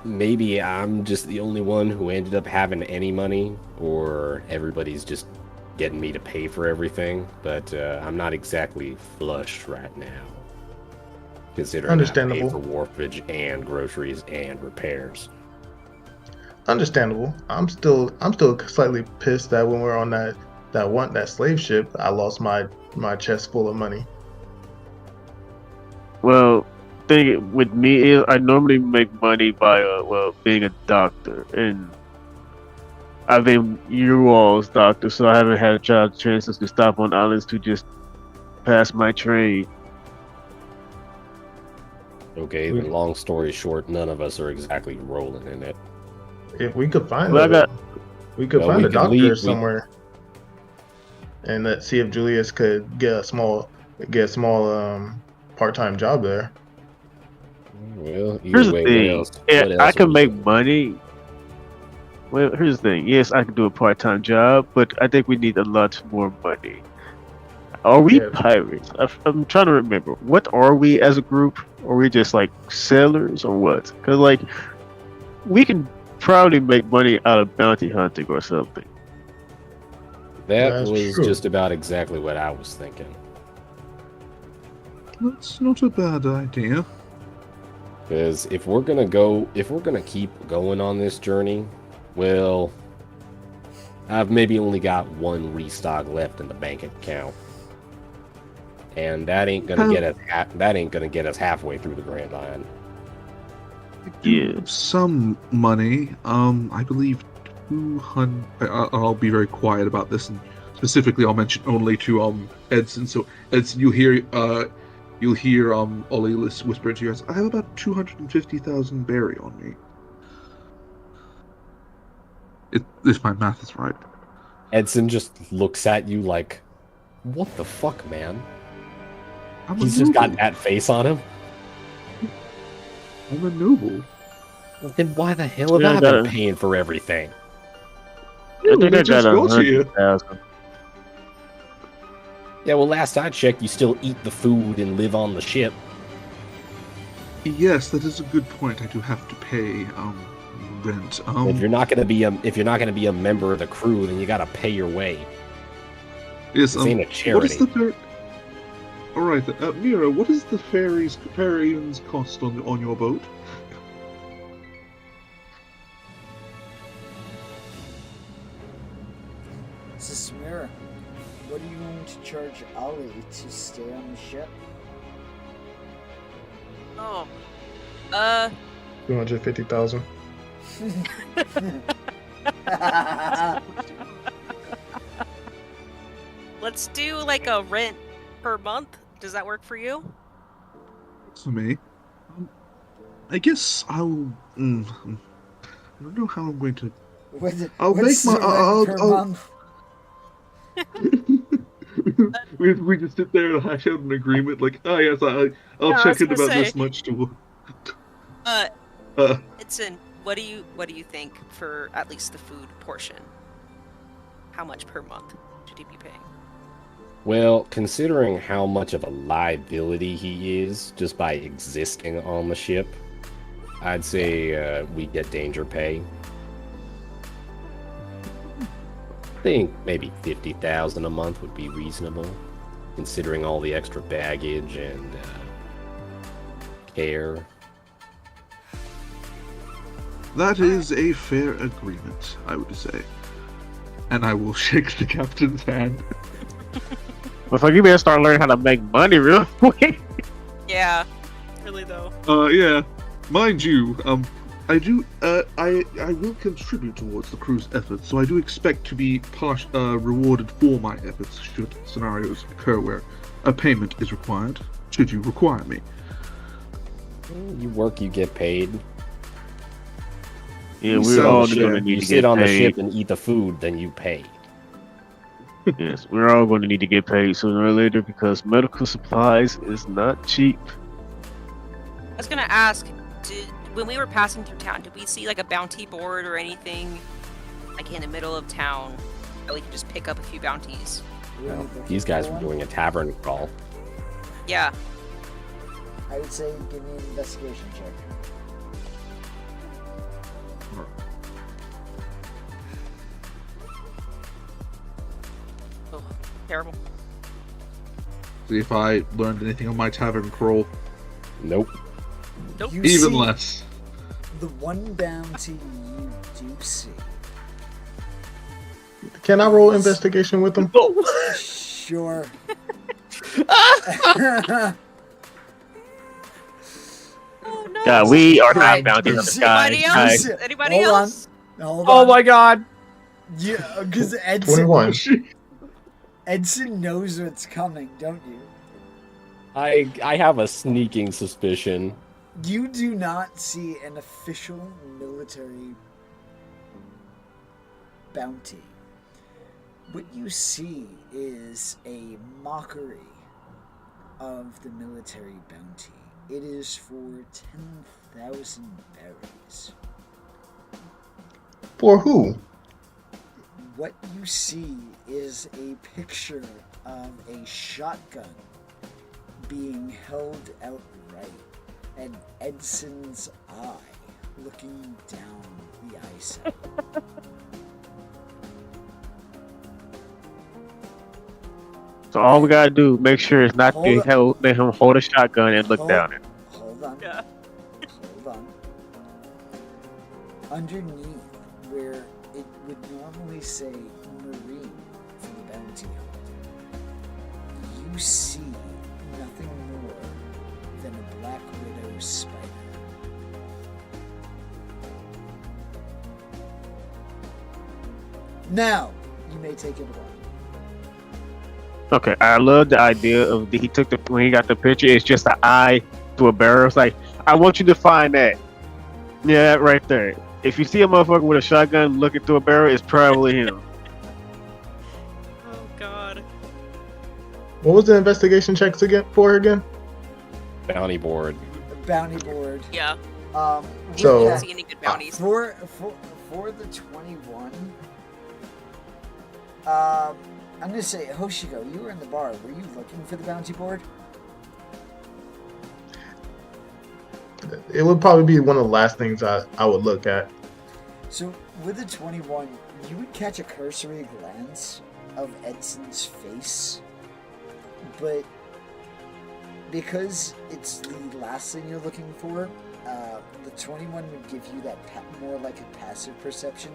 maybe I'm just the only one who ended up having any money, or everybody's just getting me to pay for everything. But I'm not exactly flush right now, considering I pay Understandable. for wharfage and groceries and repairs. Understandable. I'm still slightly pissed that when we're on that slave ship, I lost my chest full of money. Well, thing with me is I normally make money by being a doctor, and I've been you all's doctor, so I haven't had a chance to stop on islands to just pass my trade. Okay, then long story short, none of us are exactly rolling in it. If we could find Well, we could Well, find we a could doctor leave- somewhere, and let's see if Julius could get a small part-time job there. Well, Here's either the way, thing: what else I can would make you- money, Well, here's the thing. Yes, I can do a part-time job, but I think we need a lot more money. Are we Yeah. pirates? I'm trying to remember. What are we as a group? Are we just like sailors or what? Because like we can probably make money out of bounty hunting or something. That That's was true. just about exactly what I was thinking. That's not a bad idea. Because if we're gonna keep going on this journey, well, I've maybe only got one restock left in the bank account, and that ain't gonna get us halfway through the Grand Line. I do Yeah. have some money. I believe 200. I'll be very quiet about this, and specifically, I'll mention only to Edson. So Edson, you'll hear Ollie whisper into your ears. I have about 250,000 berry on me. If my math is right. Edson just looks at you like, "What the fuck, man?" I'm He's a just got noble. that face on him. I'm a noble. Then why the hell have Yeah, I I been gotta- paying for everything? I think they I just got got to you. 100,000. Yeah, well, last I checked, you still eat the food and live on the ship. Yes, that is a good point. I do have to pay rent. If you're not gonna be a member of the crew, then you gotta pay your way. Yes, This ain't a what charity. is the All right, Mira, what is the ferryman's cost on your boat? Samira, what are you going to charge Ali to stay on the ship? Oh. 250,000. Let's do like a rent per month. Does that work for you? For me, I guess I'll. I don't know how I'm going to. I'll What's make my- the rent per I'll- month? we just sit there and hash out an agreement, like, oh yes, I'll Yeah, I check was in gonna about say. this much to. Uh, Uh, Itson, what do you think for at least the food portion? How much per month should he be paying? Well, considering how much of a liability he is just by existing on the ship, I'd say we get danger pay. I think maybe 50,000 a month would be reasonable, considering all the extra baggage and care. that is a fair agreement, I would say. And I will shake the captain's hand. But fuck, you better start learning how to make money real quick. Yeah, really though. Yeah, mind you, I do, I will contribute towards the crew's efforts, so I do expect to be rewarded for my efforts should scenarios occur where a payment is required, should you require me. You work, you get paid. Yeah, You we're sell all the going to ship. need You to sit get on the paid. ship and eat the food, then you pay. Yes, we're all going to need to get paid sooner or later because medical supplies is not cheap. I was gonna ask, when we were passing through town, did we see like a bounty board or anything, like in the middle of town, that we could just pick up a few bounties? Well, these guys were doing a tavern crawl. Yeah. I would say give me an investigation check. Oh, terrible. See if I learned anything on my tavern crawl. Nope. Nope. You Even see, less. the one bounty you do see. Can I roll investigation with them? Sure. Oh no. God, we are not Alright, bounty hunters, see, guys. Anybody Guys, else? Anybody Hold on. else? Hold Oh on. my god! Yeah, because Edson, 21. Edson knows what's coming, don't you? I have a sneaking suspicion. You do not see an official military bounty. What you see is a mockery of the military bounty. It is for 10,000 berries. For who? What you see is a picture of a shotgun being held outright, and Edson's eye looking down the ice. So all we gotta do, make sure it's not Hold let him hold a shotgun and look Hold- down it. Hold on. Yeah. Hold on. Underneath, where it would normally say Marine for the bounty hunter, you see nothing more than a Black Widow spider. Now, you may take it away. Okay, I love the idea of he took the when he got the picture. It's just an eye to a barrel. It's like I want you to find that. Yeah, that right there. If you see a motherfucker with a shotgun looking through a barrel, it's probably him. Oh God. What was the investigation checks again for again? Bounty board. The bounty board. Yeah. With So- I that- don't see any good bounties. For the 21, I'm gonna say Hoshiko, you were in the bar. Were you looking for the bounty board? It would probably be one of the last things I would look at. So with the 21, you would catch a cursory glance of Edson's face, but because it's the last thing you're looking for, the 21 would give you that more like a passive perception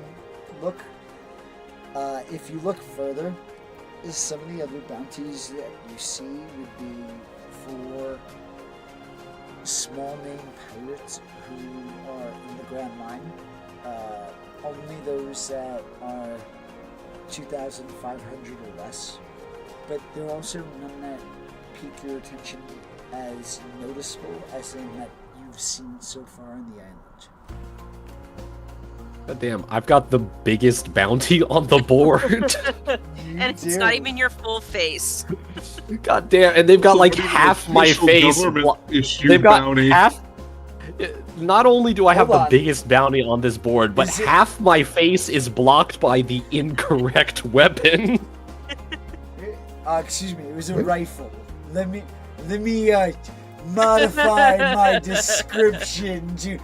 look. If you look further, some of the other bounties that you see would be for small name pirates who are in the Grand Line. Only those that are 2,500 or less. But there are also none that pique your attention as noticeable as in that you've seen so far on the island. God damn, I've got the biggest bounty on the board. You And it's do. not even your full face. God damn, and they've got So like what is it, half my official face. government issued They've got bounty? half. Not only do I have Hold the on. biggest bounty on this board, but Is it- half my face is blocked by the incorrect weapon. Excuse me, it was a rifle. Let me modify my description to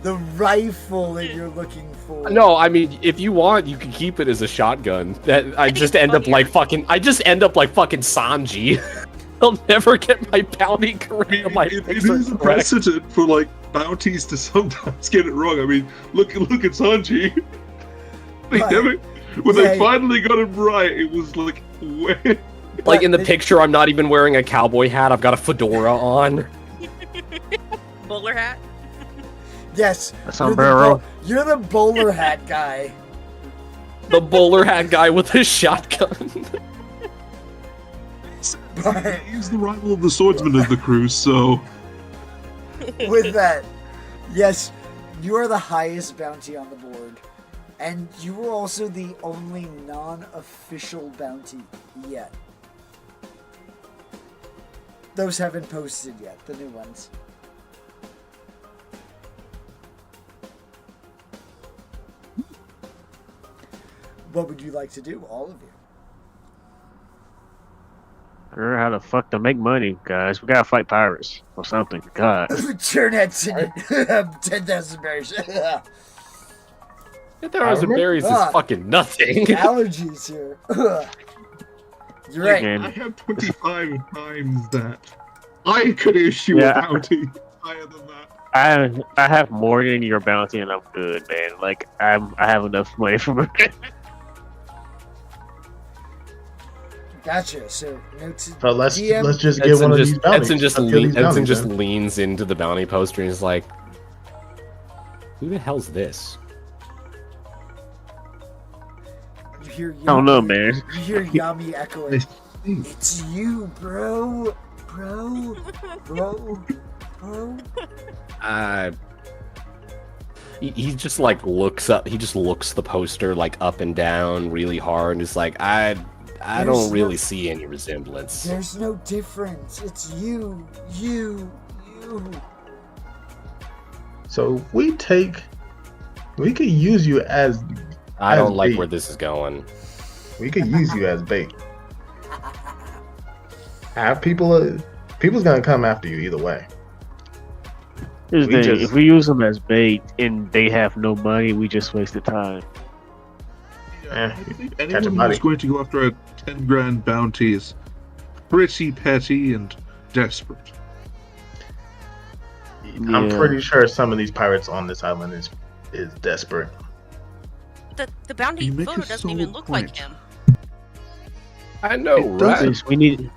the rifle that you're looking for. No, I mean, if you want, you can keep it as a shotgun. That I think just it's end up funnier. like fucking. I just end up like fucking Sanji. I'll never get my bounty correct. My It face is a correct. precedent for like bounties to sometimes get it wrong. I mean, look at Sanji. They Right. never, when Yeah. they finally got him right, it was like, where? Like in the But- picture, I'm not even wearing a cowboy hat. I've got a fedora on. Bowler hat. Yes, A sombrero. You're the bowler hat guy. The bowler hat guy with his shotgun. But He's the rival of the swordsman of the crew, so with that, yes, you are the highest bounty on the board. And you were also the only non-official bounty yet. Those haven't posted yet, the new ones. What would you like to do, all of you? Figure out how the fuck to make money, guys. We gotta fight pirates or something. God. Turn heads in 10,000 berries. There was a remember berries is that. fucking nothing. Allergies here. You're right. Man. I have 25 times that. I could issue Yeah. a bounty higher than that. I have more than your bounty and I'm good, man. Like I have enough money for it. Gotcha. So, note to So let's DM. just get one of these bounties. Edson just, Let's kill these Edson bounties, just man. leans into the bounty poster and is like, "Who the hell's this?" You hear I don't know, Yami- man. You hear Yami echoing. It's you, bro. Bro. He just like looks up. He just looks the poster like up and down really hard, and is like, I There's don't no- really see any resemblance. There's no difference. It's you. You. So if we take We could use you as I don't like bait. where this is going. We could use you as bait. Have people's gonna come after you either way. Here's We the thing: just- if we use them as bait and they have no money, we just wasted time. I believe catch a anyone body. who's going to go after a 10 grand bounty is pretty petty and desperate. I'm Yeah. pretty sure some of these pirates on this island is desperate. The bounty You make photo a doesn't even solid look point. like him. I know, It doesn't- Yes, we need.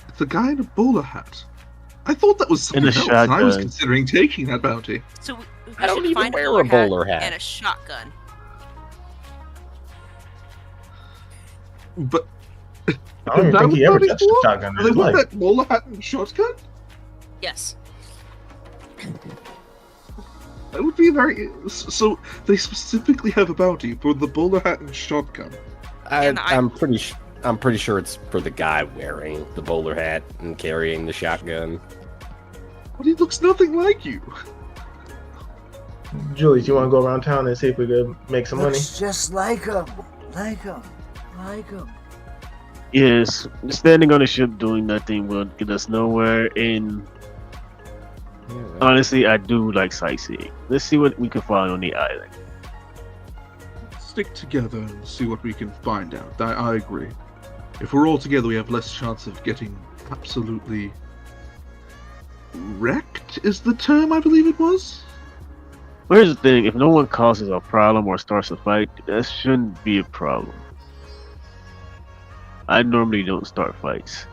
It's a guy in a bowler hat. I thought that was something And a else, and I was shotgun. considering taking that bounty. So we I don't should even find wear bowler a bowler hat. and a shotgun. But I don't even Is that think he what ever bounty's touched a for? shotgun in they his want life. that bowler hat and shotgun? Yes. That would be very. So they specifically have a bounty for the bowler hat and shotgun. And I'm pretty sure it's for the guy wearing the bowler hat and carrying the shotgun. But he looks nothing like you. Julius, you want to go around town and see if we could make some money? Looks just like him. Like him. Like him. Yes, standing on a ship doing nothing will get us nowhere. And honestly, I do like sightseeing. Let's see what we can find on the island. Stick together and see what we can find out. I agree. If we're all together, we have less chance of getting absolutely wrecked, is the term I believe it was? But here's the thing: if no one causes a problem or starts a fight, that shouldn't be a problem. I normally don't start fights.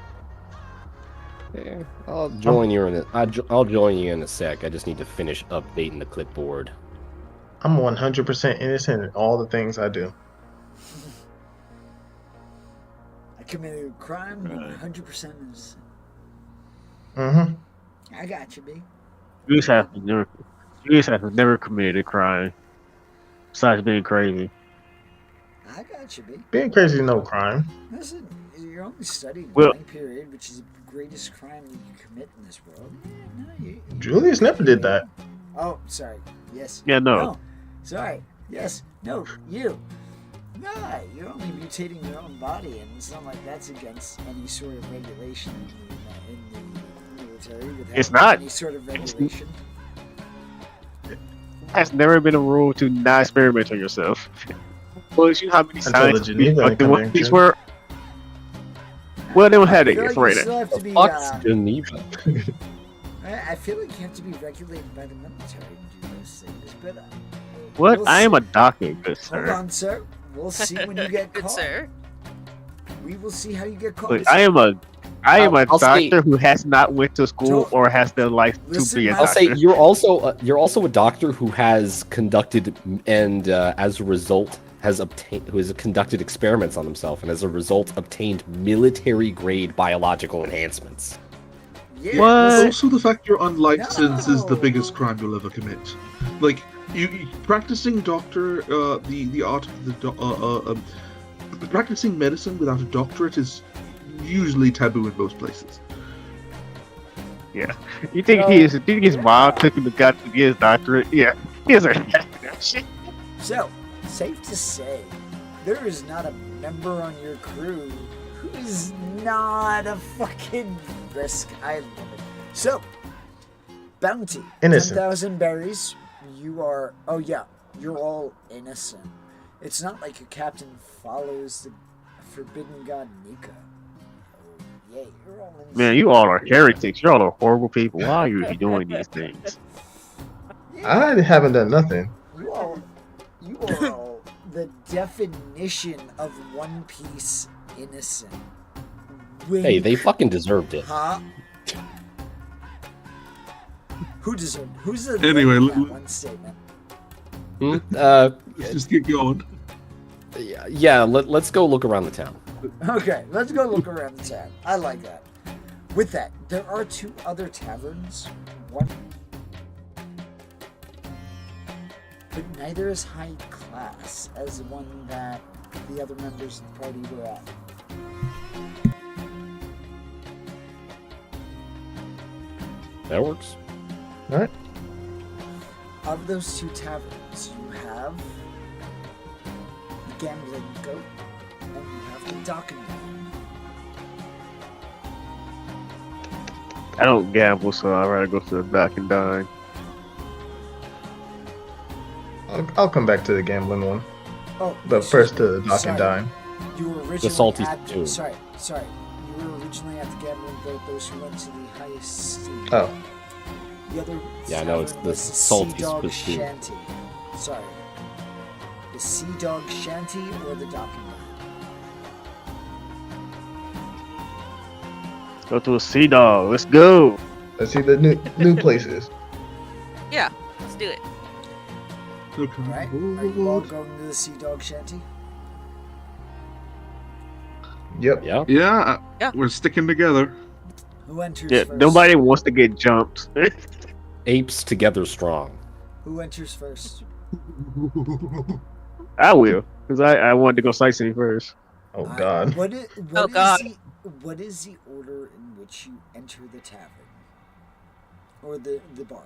Yeah, I'll join you in I'll join you in a sec. I just need to finish updating the clipboard. I'm 100% innocent in all the things I do. I committed a crime, 100% innocent. Mm-hmm. I got you, B. Julius has never committed a crime besides being crazy. I got you, B. Being crazy is no crime. Listen, you're only studying Well- time period, which is the greatest crime you can commit in this world. Yeah, no, you, Julius never did that. Oh, sorry. Yes. Yeah, no. Sorry. Yes. No. You. Nah, you're only mutating your own body, and it's not like that's against any sort of regulation in the military. Without It's not. any sort of regulation. Has never been a rule to not experiment on yourself. Well, you know how many Until scientists the Geneva like the One Piece Convention. were? Well, they don't have I it feel like right you now. still have to be. Fuck's Geneva. I feel like you have to be regulated by the military to do those things, but What? We'll I am see. a doctor, good hold sir. on, sir. We'll see when you get Good caught. sir. We will see how you get caught. Look, I am a I'll say- doctor who has not went to school Don't- or has the life to Listen, be a I'll I'll say doctor. you're also a doctor who has conducted and as a result who has conducted experiments on himself and as a result obtained military grade biological enhancements. Yeah, What? listen, Also, the fact you're unlicensed is the No. biggest crime you'll ever commit. Like, you practicing doctor, the art of the practicing medicine without a doctorate is usually taboo in most places. You think he is? You think his mom took him to got to get his doctorate? Yeah, he has that shit. So, safe to say, there is not a member on your crew who is not a fucking risk. I love it. So, bounty. Innocent. 10,000 berries. You are. Oh, yeah. You're all innocent. It's not like your captain follows the forbidden god Nika. Oh, yeah, you're all innocent. Man, you all are heretics. You're all are horrible people. Why are you doing these things? I haven't done nothing. You are all the definition of One Piece innocent. Wink. Hey, they fucking deserved it. Huh? Who deserved? Who's the Anyway, that l- one statement? Hmm? Let's just get going. Yeah. Let's go look around the town. Okay, let's go look around the town. I like that. With that, there are 2 other taverns. One, but neither is high class as the one that the other members of the party were at. That works. of those two taverns, you have the Gambling Goat and you have the Docking Man. I don't gamble, so I'd rather go to the Dock and Dine. I'll come back to the gambling one, Oh, but first to the Dock sorry. and Dine. You were originally salty at stew. sorry. You were originally at the Gambling Goat. Those who went to the highest steam. Oh, The other Yeah, I know, it's tavern the was salty Sea Dog stew. Shanty. Sorry. The Sea Dog Shanty or the Docking Man? Go to a Sea Dog. Let's go. let's see the new places. Yeah, let's do it. Okay. Alright? Are you all going to the Sea Dog Shanty? Yep. Yeah. Yeah, Yeah. we're sticking together. Who enters Yeah, first? nobody wants to get jumped. Apes together strong. Who enters first? I will, because I wanted to go sightseeing first. Oh Alright, God. What is, Oh, God. what is the order in which you enter the tavern? Or the bar?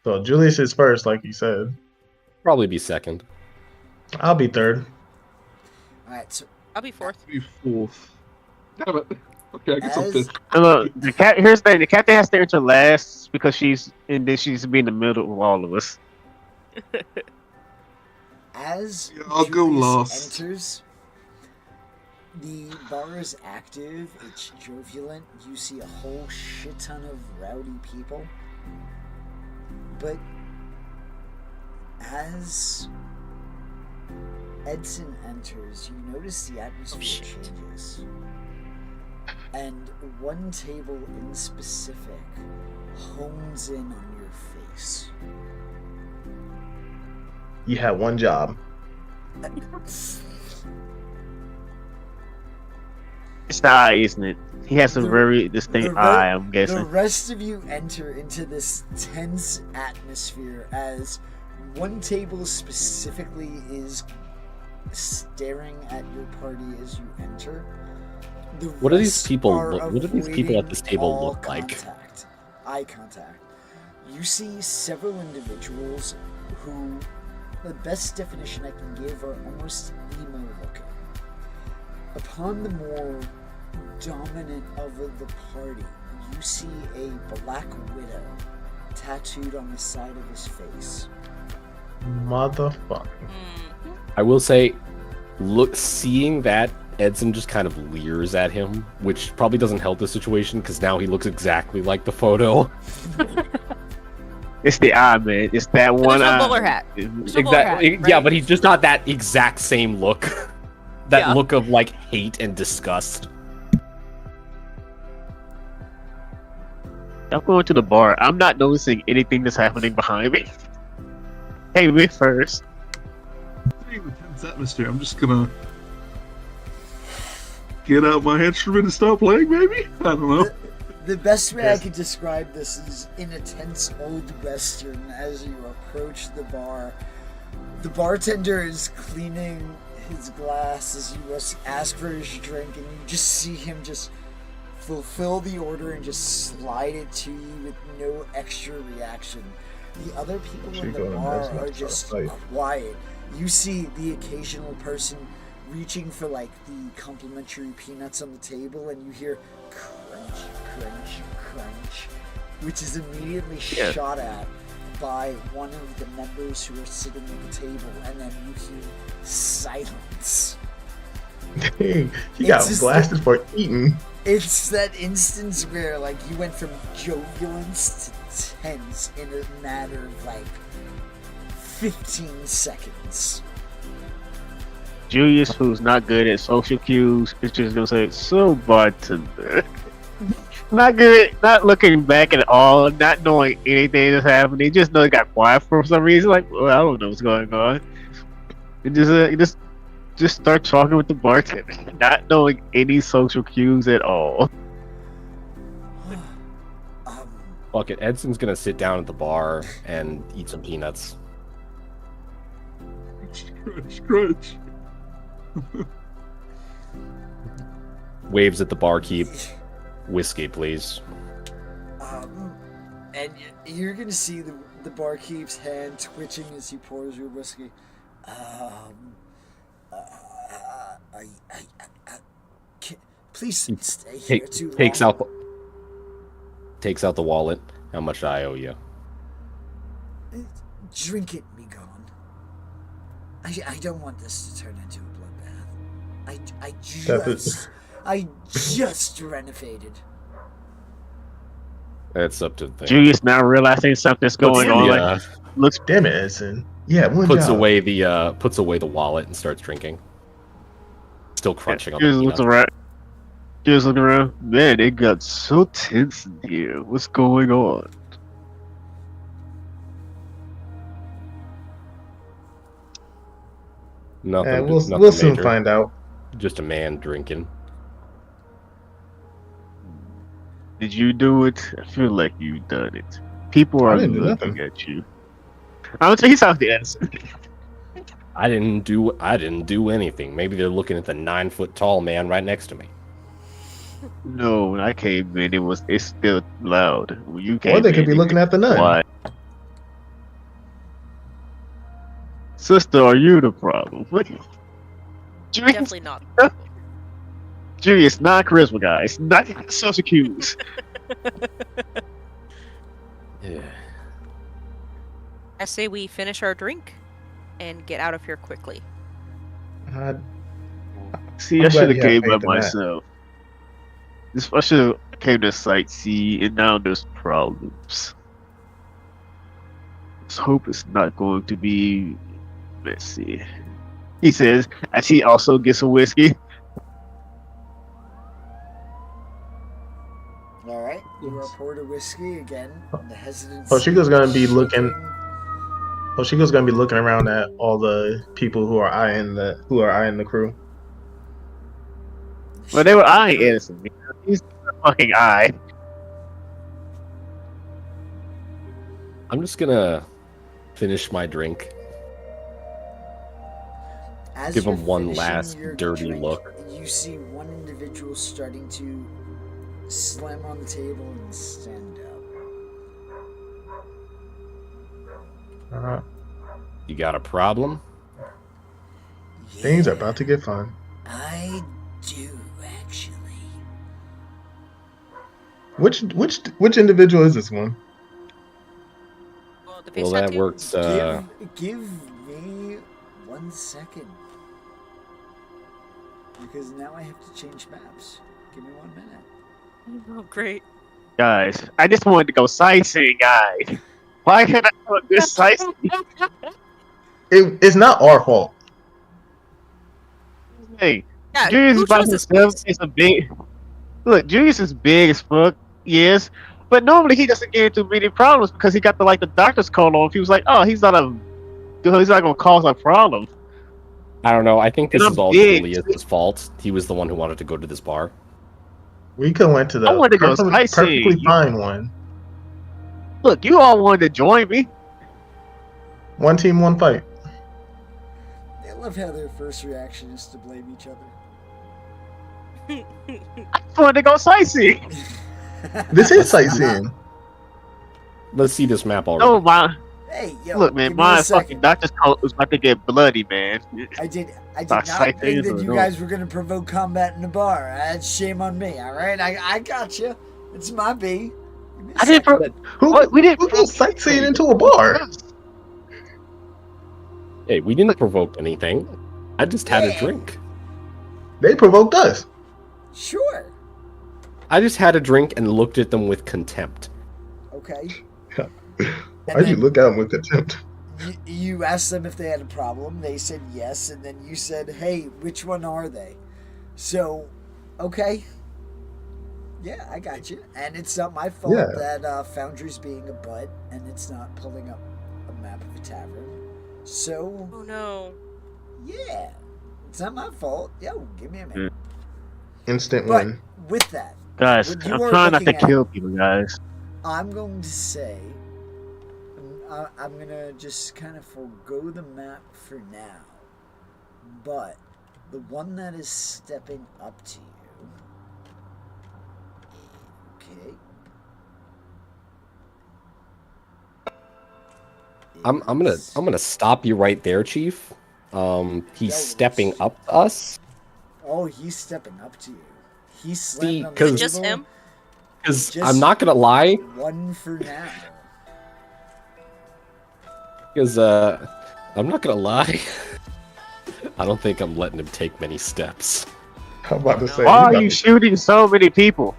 So Julius is first, like you said. Probably be second. I'll be third. Alright, so I'll be fourth. Be fourth. Damn it. Okay, I guess I'm As- fifth. And look, here's the thing: the captain has to enter last because she's in the middle of all of us. as Yeah, I'll go Julius last. enters, the bar is active, it's jovial, you see a whole shit ton of rowdy people. But as Edson enters, you notice the atmosphere shit. changes. And one table in specific hones in on your face. You had one job. It's the eye, isn't it? He has a The- very distinct the re- eye. I'm The guessing. rest of you enter into this tense atmosphere as one table specifically is staring at your party as you enter. The What do these rest people are look- what do these people at this avoiding table all look like? contact, eye contact. You see several individuals who, the best definition I can give, are almost emo looking. Upon the more dominant of the party, you see a black widow tattooed on the side of his face. Motherfucker. Mm. I will say, seeing that, Edson just kind of leers at him, which probably doesn't help the situation because now he looks exactly like the photo. It's the eye, man. It's that one There's eye. no bowler hat. There's no bowler hat, Yeah, right? but he's just got that exact same look. That Yeah. look of like hate and disgust. I'm going to the bar. I'm not noticing anything that's happening behind me. Hey, me first. Seeing the tense atmosphere, I'm just gonna get out my instrument and start playing, maybe? I don't know. The best way Yes. I could describe this is in a tense old western as you approach the bar. The bartender is cleaning his glass as you ask for his drink, and you just see him just fulfill the order and just slide it to you with no extra reaction. The other people in the Chico and bar Desmond are start just fighting. quiet. You see the occasional person reaching for like the complimentary peanuts on the table, and you hear crunch, crunch, crunch, which is immediately Yeah. shot at by one of the members who are sitting at the table, and then you hear silence. Dang, he got It's just blasted for eating. It's that instance where like you went from jovialence to tense in a matter of like 15 seconds. Julius, who's not good at social cues, is just gonna say, "So, bartender." Not good, not looking back at all, not knowing anything that's happening. Just know he got quiet for some reason. Like, well, I don't know what's going on. And just start talking with the bartender, not knowing any social cues at all. Fuck it, Edson's gonna sit down at the bar and eat some peanuts. Crunch, crunch. Waves at the barkeep. Whiskey, please. And you're gonna see the barkeep's hand twitching as he pours your whiskey. Please stay here too long. Takes out the wallet. How much I owe you? Drink it, be gone. I don't want this to turn into a bloodbath. I just renovated. That's up to the thing. Julius now realizing something's going on. Like, looks Damn it, Edson. Yeah, one puts job. away the wallet and starts drinking. Still crunching on Julius the looks peanut. around. Julius looking around. Man, it got so tense in here. What's going on? Nothing. And nothing we'll soon major. find out. Just a man drinking. Did you do it? I feel like you done it. People are didn't do looking nothing. at you. I would say he's out the answer. I didn't do anything. Maybe they're looking at the 9-foot tall man right next to me. No, when I came in, it's still loud. When you came Or they could be it looking was at the nun. quiet. Sister, are you the problem? Julius, Definitely not. Julius, not charisma, guys. Not social cues. Yeah. I say we finish our drink and get out of here quickly. See, I'm I glad should have you have came faith by in that. myself. I should have came to sightsee, and now there's problems. Let's hope it's not going to be messy. He says, as he also gets a whiskey. All right, you are poured a whiskey again. The hesitancy. Hoshiko's gonna be looking. shaking. Hoshiko's gonna be looking around at all the people who are eyeing the crew. Well, they were eyeing Edison. He's the fucking eye. I'm just gonna finish my drink. As Give you're him one finishing last your dirty drink, look. You see one individual starting to slam on the table and stand up. You got a problem? Things are Yeah, about to get fun. I do actually. Which individual is this one? Well, the face Well, that tattoo? works. Give me 1 second. Because now I have to change maps. Give me 1 minute. Oh, great. Guys, I just wanted to go sightseeing, guys. Why can't I go this sightseeing? It's not our fault. Hey, Yeah, Julius who by chose this himself place? is a big. Look, Julius is big as fuck. Yes, but normally he doesn't get into many problems because he got the doctor's coat on. He was like, oh, he's not gonna cause a problem. I don't know. I think this And is I'm all big. Julius's fault. He was the one who wanted to go to this bar. We could have went to I the wanted to go perfectly sightseeing. fine one. Look, you all wanted to join me. One team, one fight. I love how their first reaction is to blame each other. I just wanted to go sightseeing. This is sightseeing. Let's see this map already. Oh my! Hey, yo, Look, man, give me my a second. fucking doctor's coat was about to get bloody, man. I did Not not sightseeing think that or you no? guys were gonna provoke combat in the bar. That's shame on me. All right, I got you. It's my B. Give me a I didn't. second. What? We didn't. Who goes sightseeing into a bar? Hey, we didn't provoke anything. I just had a Yeah. drink. They provoked us. Sure. I just had a drink and looked at them with contempt. Okay. Why'd you look at them with contempt? You asked them if they had a problem. They said yes, and then you said, "Hey, which one are they?" So, okay. Yeah, I got you. And it's not my fault Yeah. that Foundry's being a butt, and it's not pulling up a map of a tavern. So, Oh no. yeah, it's not my fault. Yo, give me a minute. Instant But win. with that, Guys, What you I'm are trying not to looking at- kill people, guys. I'm going to say I'm going to just kind of forego the map for now. But the one that is stepping up to you. Okay. I'm gonna stop you right there, Chief. He's stepping up to us. Oh, he's stepping up to you. He's See, slamming on the 'cause- Is it just table. him? Because Just- I'm not gonna lie. One for now. Because I'm not gonna lie. I don't think I'm letting him take many steps. I'm about to say. Why are about you to- shooting so many people?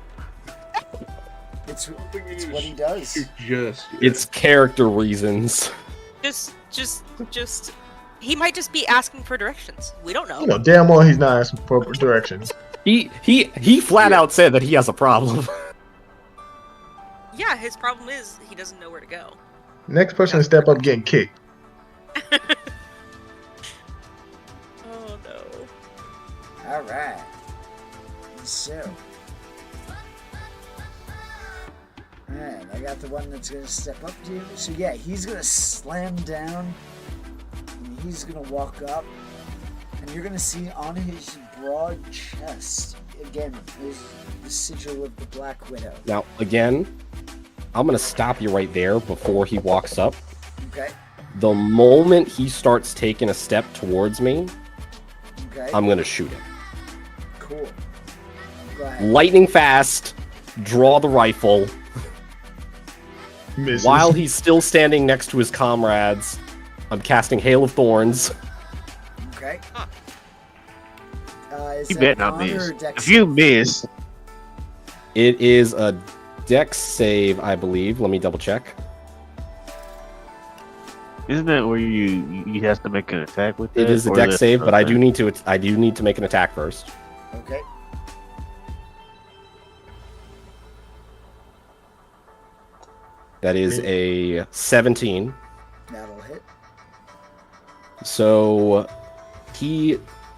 It's what he does. Just It's character reasons. Just. He might just be asking for directions. We don't know. You know, damn well he's not asking for directions. He flat out said that he has a problem. Yeah, his problem is he doesn't know where to go. Next person to step up getting kicked. Oh no. All right. So. Alright, I got the one that's gonna step up to you. So yeah, he's gonna slam down. And he's gonna walk up. And you're gonna see on his broad chest, again, is the sigil of the Black Widow. Now, again, I'm gonna stop you right there before he walks up. Okay? The moment he starts taking a step towards me, Okay? I'm gonna shoot him. Cool. Go ahead. Lightning fast, draw the rifle. Misses. While he's still standing next to his comrades, I'm casting Hail of Thorns. Okay? Is You that bet not honor miss. or dex If you save? miss, It is a dex save, I believe. Let me double check. isn't that where you have to make an attack with It that, is a or dex that save, but I do something? need to make an attack first. Okay. That is a 17. That'll hit. So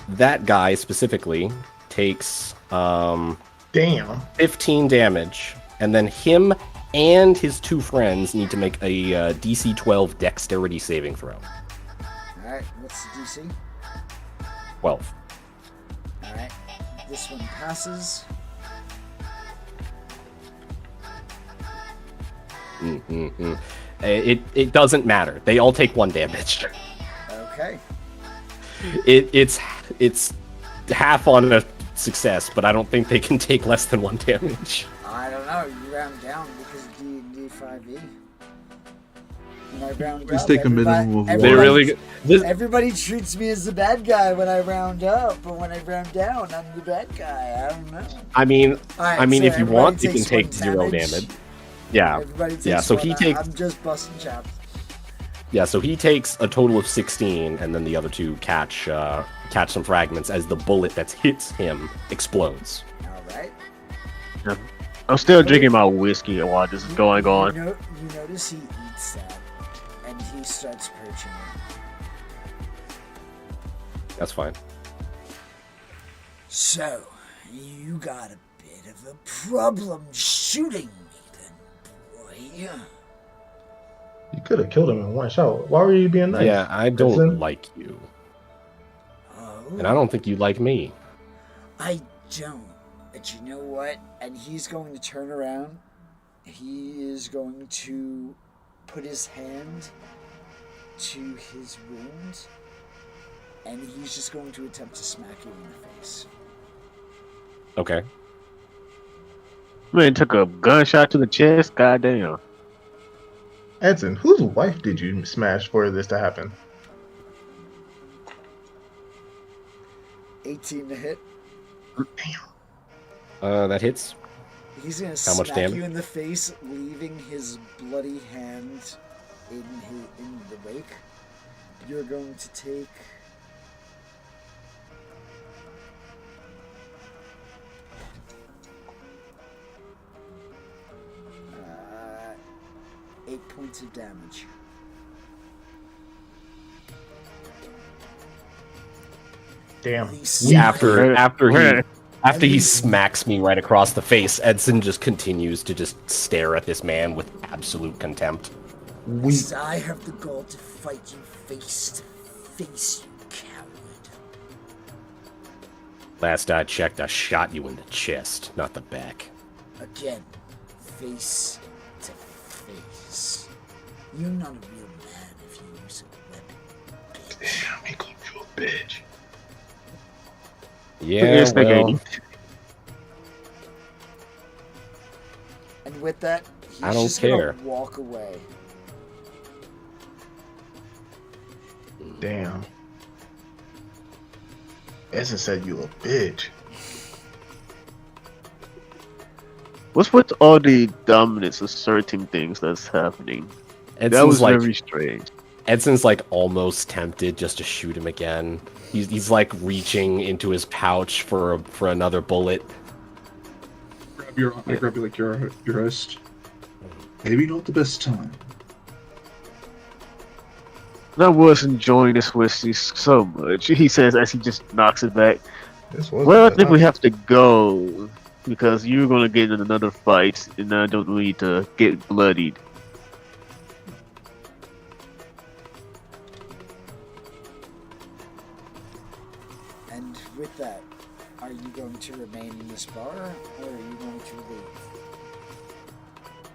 that guy specifically takes Damn. 15 damage, and then him and his two friends need to make a DC 12 dexterity saving throw. Alright, what's the DC? 12. Alright. This one passes. Mm-hmm. It doesn't matter. They all take 1 damage. Okay. It's half on a success, but I don't think they can take less than 1 damage. I don't know. You round down because D&D 5e. When I round Please up, take a minimum of one. They really Everybody treats me as the bad guy when I round up, but when I round down, I'm the bad guy. I don't know. I mean, Alright, if so you everybody want, you can takes take one 0 damage. Yeah. Everybody takes Yeah, so one. he takes I'm just busting chops. Yeah, so he takes a total of 16, and then the other two catch some fragments as the bullet that hits him explodes. Alright. I'm still drinking my whiskey while this is going on. You notice he eats that, and he starts perching it. That's fine. So, you got a bit of a problem shooting me then, boy. You could have killed him in one shot. Why were you being nice? Yeah, I don't Listen. like you, Oh, and I don't think you like me. I don't. But you know what? And he's going to turn around. He is going to put his hand to his wound. And he's just going to attempt to smack you in the face. Okay. Man took a gunshot to the chest. Goddamn. Edson, whose wife did you smash for this to happen? 18 to hit. That hits. He's going to How much smack damage? you in the face, leaving his bloody hand in the wake. You're going to take... Uh, 8 points of damage. Damn. The After he smacks me right across the face, Edson just continues to just stare at this man with absolute contempt. Yes, I have the gall to fight you face to face, you coward. Last I checked, I shot you in the chest, not the back. Again, face to face. You're not a real man if He called you a bitch. Yeah, Yes, thank well, you. And with that, he's I don't just care. gonna walk away. Damn. Edson said you a bitch. What's with all the dominance asserting things that's happening? That Edson's was like very strange. Edson's like almost tempted just to shoot him again. He's like reaching into his pouch for another bullet. I grab you like your wrist. Maybe not the best time. I was enjoying this whiskey so much. He says as he just knocks it back. This was Well, I the think we time. have to go because you're gonna get in another fight, and I don't need to get bloodied. And with that, are you going to remain in this bar, or are you going to leave?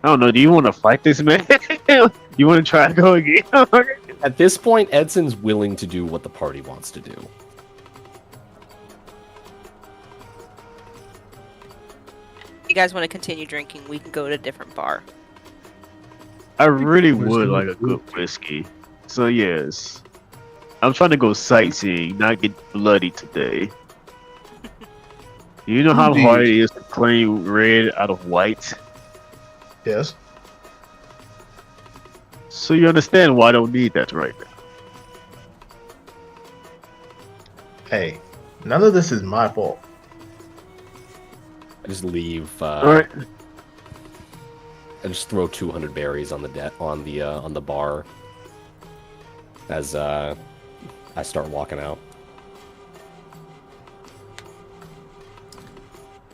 I don't know. Do you want to fight this man? You want to try to go again? At this point, Edson's willing to do what the party wants to do. If you guys want to continue drinking, we can go to a different bar. I really Where's would the like a food? good whiskey. So yes, I'm trying to go sightseeing, not get bloody today. You know how Indeed. hard it is to claim red out of white? Yes. So you understand why I don't need that right now. Hey, none of this is my fault. I just leave. Alright. I just throw 200 berries on the bar as I start walking out.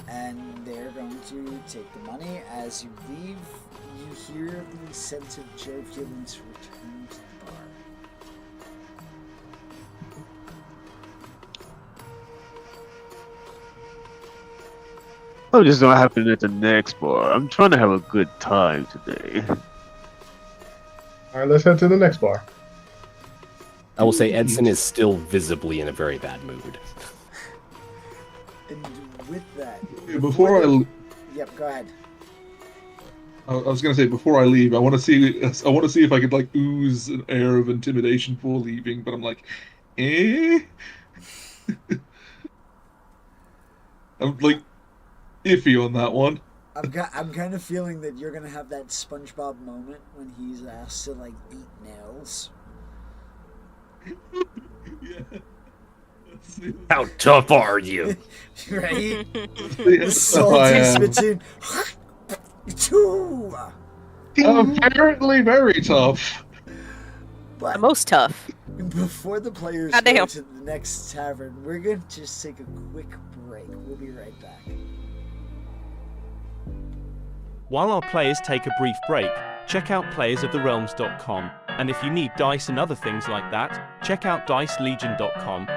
And they're going to take the money. As you leave, you hear the sense of Joe feelings return to the bar. I'm just gonna happen at the next bar. I'm trying to have a good time today. All right, let's head to the next bar. I will say Edson is still visibly in a very bad mood. And with that, Before I yep, go ahead. I was gonna say before I leave, I want to see if I could like ooze an air of intimidation before leaving, but I'm like, I'm like iffy on that one. I'm kind of feeling that you're gonna have that SpongeBob moment when he's asked to like eat nails. Yeah. How tough are you? Right? The Salty spittoon. Two. Apparently very tough. But The most tough. before the players Goddamn. go to the next tavern, we're going to just take a quick break. We'll be right back. While our players take a brief break, check out playersoftherealms.com, and if you need dice and other things like that, check out dicelegion.com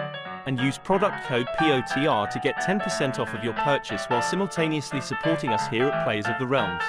and use product code POTR to get 10% off of your purchase while simultaneously supporting us here at Players of the Realms.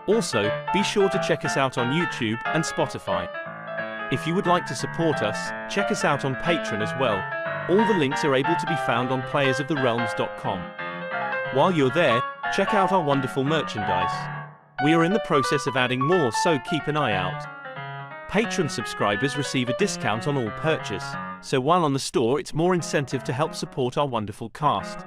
Also, be sure to check us out on YouTube and Spotify. If you would like to support us, check us out on Patreon as well. All the links are able to be found on playersoftherealms.com. While you're there, check out our wonderful merchandise. We are in the process of adding more, so keep an eye out. Patreon subscribers receive a discount on all purchase, so while on the store it's more incentive to help support our wonderful cast.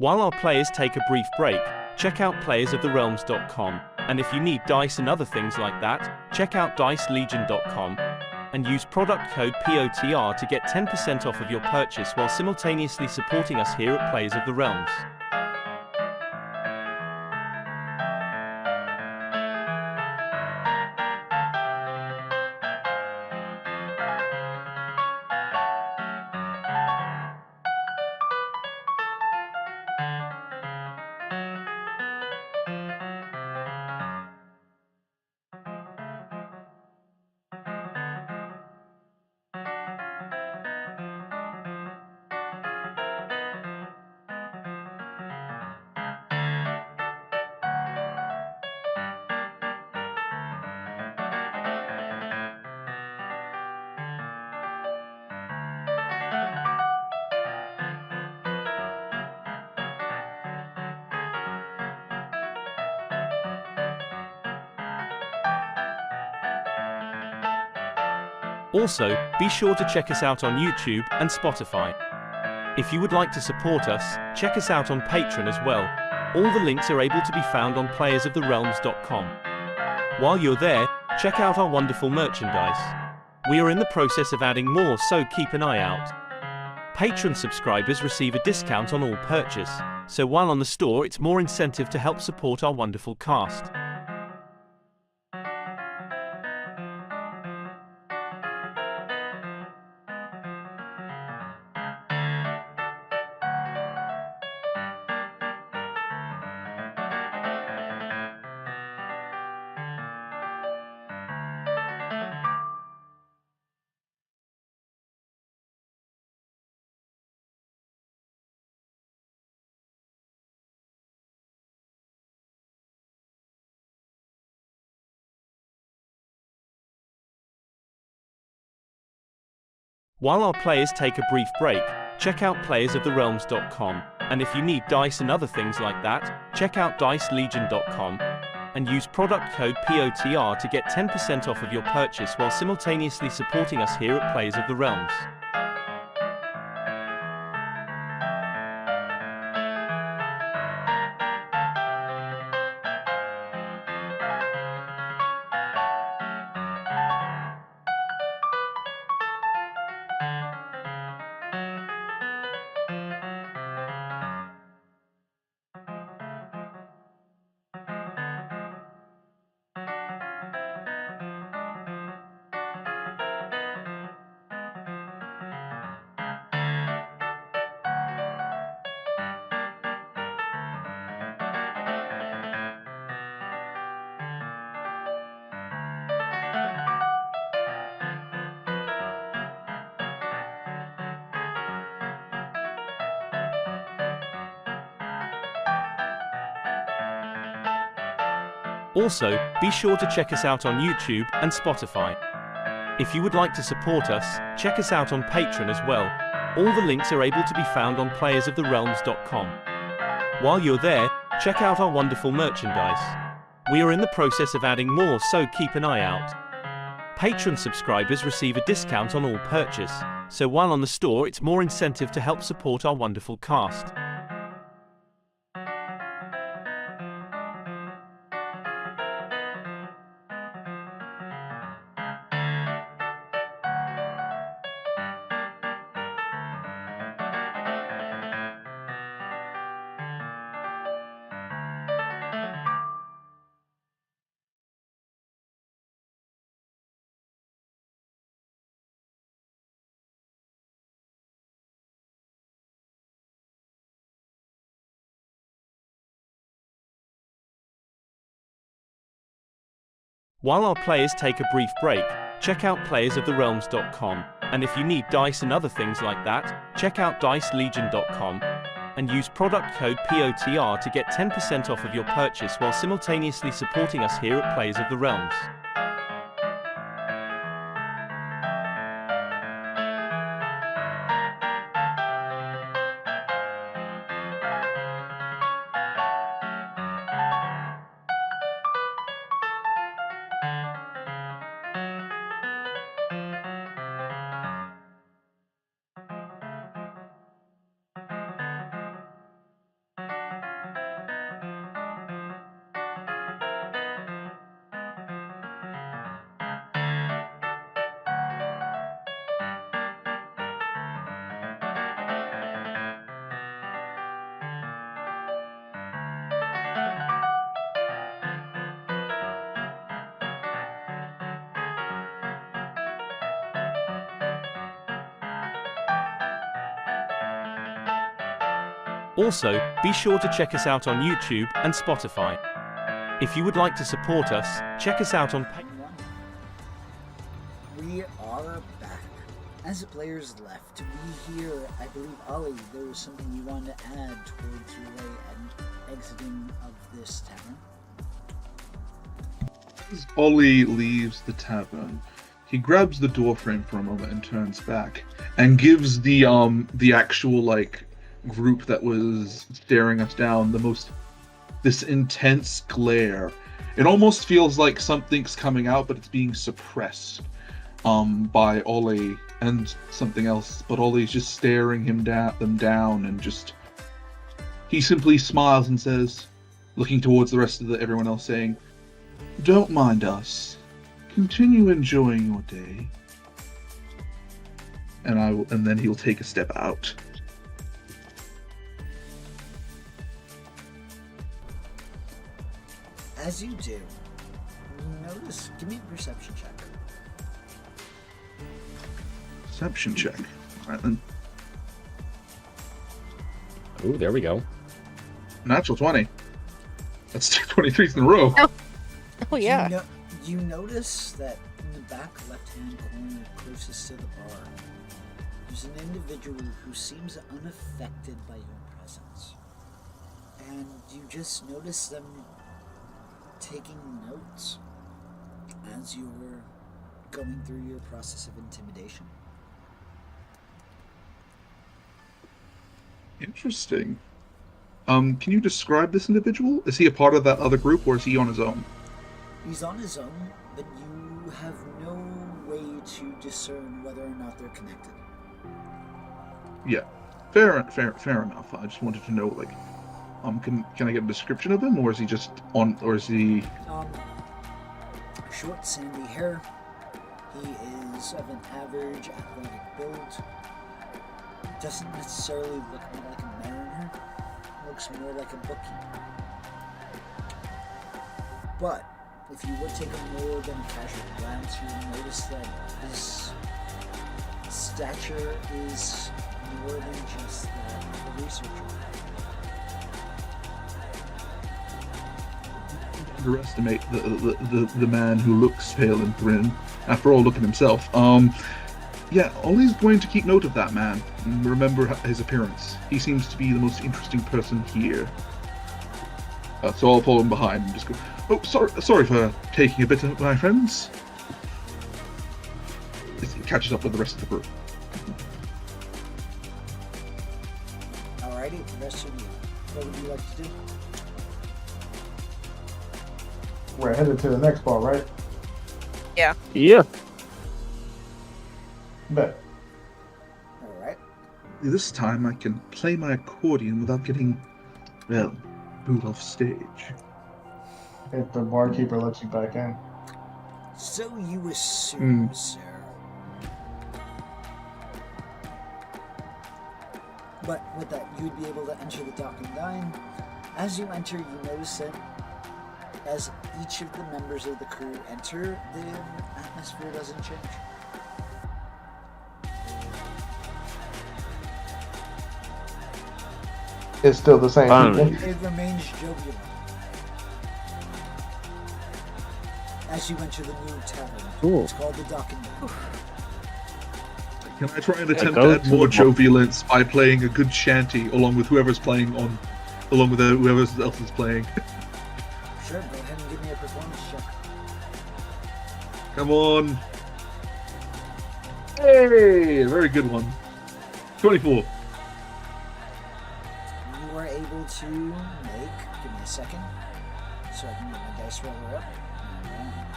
While our players take a brief break, check out playersoftherealms.com, and if you need dice and other things like that, check out dicelegion.com and use product code POTR to get 10% off of your purchase while simultaneously supporting us here at Players of the Realms. Also, be sure to check us out on YouTube and Spotify. If you would like to support us, check us out on Patreon as well. All the links are able to be found on playersoftherealms.com. While you're there, check out our wonderful merchandise. We are in the process of adding more, so keep an eye out. Patreon subscribers receive a discount on all purchase, so while on the store it's more incentive to help support our wonderful cast. While our players take a brief break, check out playersoftherealms.com, and if you need dice and other things like that, check out dicelegion.com and use product code POTR to get 10% off of your purchase while simultaneously supporting us here at Players of the Realms. Also, be sure to check us out on YouTube and Spotify. If you would like to support us, check us out on Patreon as well. All the links are able to be found on playersoftherealms.com. While you're there, check out our wonderful merchandise. We are in the process of adding more, so keep an eye out. Patreon subscribers receive a discount on all purchase, so while on the store it's more incentive to help support our wonderful cast. While our players take a brief break, check out playersoftherealms.com, and if you need dice and other things like that, check out dicelegion.com and use product code POTR to get 10% off of your purchase while simultaneously supporting us here at Players of the Realms. Also, be sure to check us out on YouTube and Spotify. If you would like to support us, check us out on Patreon. We are back. As the players left, we hear, I believe, Ollie, there was something you wanted to add towards your way and exiting of this tavern. As Ollie leaves the tavern, he grabs the door frame for a moment and turns back and gives the actual like group that was staring us down this intense glare. It almost feels like something's coming out, but it's being suppressed by Ollie and something else. But Ollie's just staring them down, and just he simply smiles and says, looking towards the rest of everyone else, saying, "Don't mind us. Continue enjoying your day." And then he'll take a step out. As you do, you notice, give me a perception check. Perception check. Alright then. Ooh, there we go. Natural 20. That's 2 23s in a row. Oh yeah. You notice that in the back left-hand corner closest to the bar, there's an individual who seems unaffected by your presence. And you just notice them taking notes as you're going through your process of intimidation. Interesting. Can you describe this individual? Is he a part of that other group, or is he on his own? He's on his own, but you have no way to discern whether or not they're connected. Yeah, fair enough. I just wanted to know, like, can I get a description of him, or is he just on, or is he? Short, sandy hair. He is of an average athletic build. Doesn't necessarily look like a mariner. Looks more like a bookkeeper. But if you would take a more than casual glance, you will notice that his stature is more than just that of a researcher. Underestimate the man who looks pale and thin. After all, look at himself. Yeah, Ollie's going to keep note of that man and remember his appearance. He seems to be the most interesting person here. So I'll follow him behind and just go, "Oh, sorry for taking a bit of my friends." He catches up with the rest of the group. Alrighty, the rest of you. What would you like to do? We're headed to the next bar, right? Yeah. Yeah. Bet. Alright. This time I can play my accordion without getting, well, booed off stage. If the barkeeper lets you back in. So you assume, sir. But with that, you'd be able to enter the dock and dine. As you enter, you notice that as each of the members of the crew enter, the atmosphere doesn't change. It's still the same Finally. people. It remains jovial. As you enter the new tavern, Cool. it's called the Dock and Dine. Can I try and attempt go to add to more the- jovialence by playing a good shanty along with whoever else is playing? Sure, go ahead and give me a performance check. Come on. Hey, very good one. 24. You are able to make, give me a second, so I can get my dice roller up. Alright.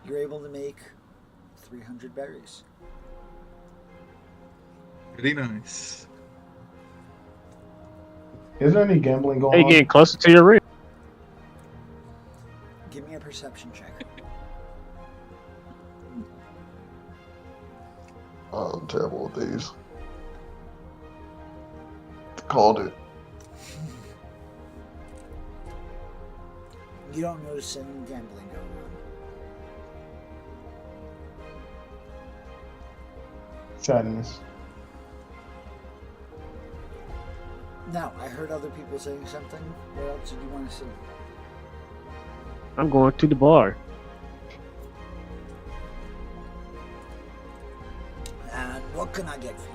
You're able to make 300 berries. Pretty nice. Is there any gambling going Hey, on? getting closer to your ring. Give me a perception check. Oh, I'm terrible with these. Called it. You don't notice any gambling going sadness. Now, I heard other people saying something. What else did you want to say? I'm going to the bar. And what can I get for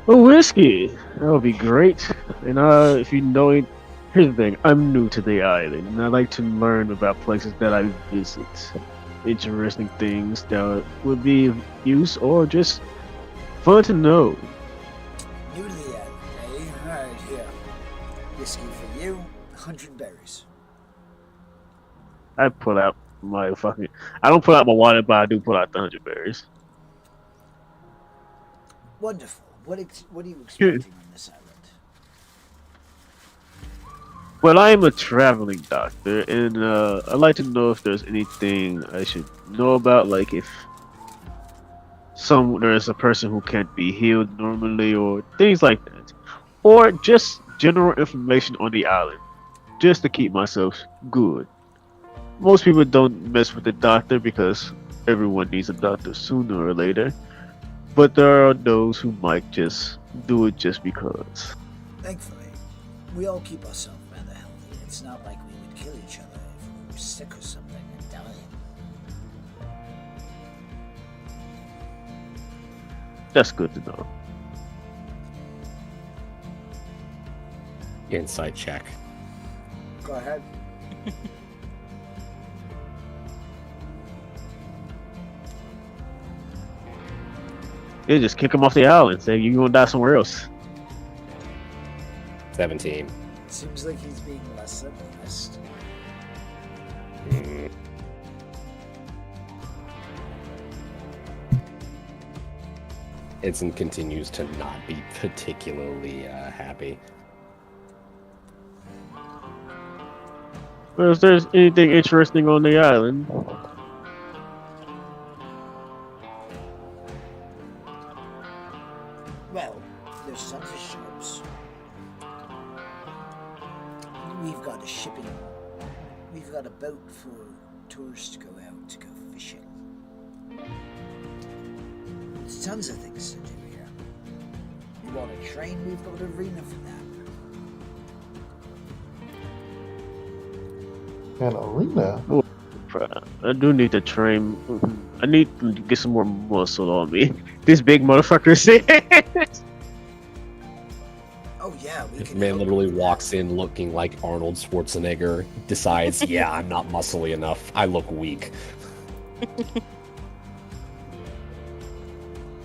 you? A whiskey. That would be great. And if you know it, here's the thing. I'm new to the island, and I like to learn about places that I visit. Interesting things that would be of use or just fun to know. New to the island, eh? Alright, here. Whiskey for you, 100 berries. I pull out my fucking. I don't pull out my wallet, but I do pull out the 100 berries. Wonderful. What are you expecting on this island? Well, I am a traveling doctor, and I'd like to know if there's anything I should know about, like if there's a person who can't be healed normally, or things like that, or just general information on the island, just to keep myself good. Most people don't mess with the doctor because everyone needs a doctor sooner or later, but there are those who might just do it just because. Thankfully, we all keep ourselves rather healthy. It's not like we would kill each other if we were sick or something and dying. That's good to know. Insight check. Go ahead. Yeah, just kick him off the island. Say you're gonna die somewhere else. 17. Seems like he's being less than honest. Mm. Edson continues to not be particularly happy. Well, if there's anything interesting on the island, Well, there's tons of shops. We've got a shipping. We've got a boat for tourists to go out to go fishing. There's tons of things to do here. You want a train? We've got an arena for that. An arena? I do need to train. I need to get some more muscle on me. This big motherfucker says. Oh yeah, we This can. man help literally with that. walks in looking like Arnold Schwarzenegger, decides, yeah, I'm not muscly enough. I look weak.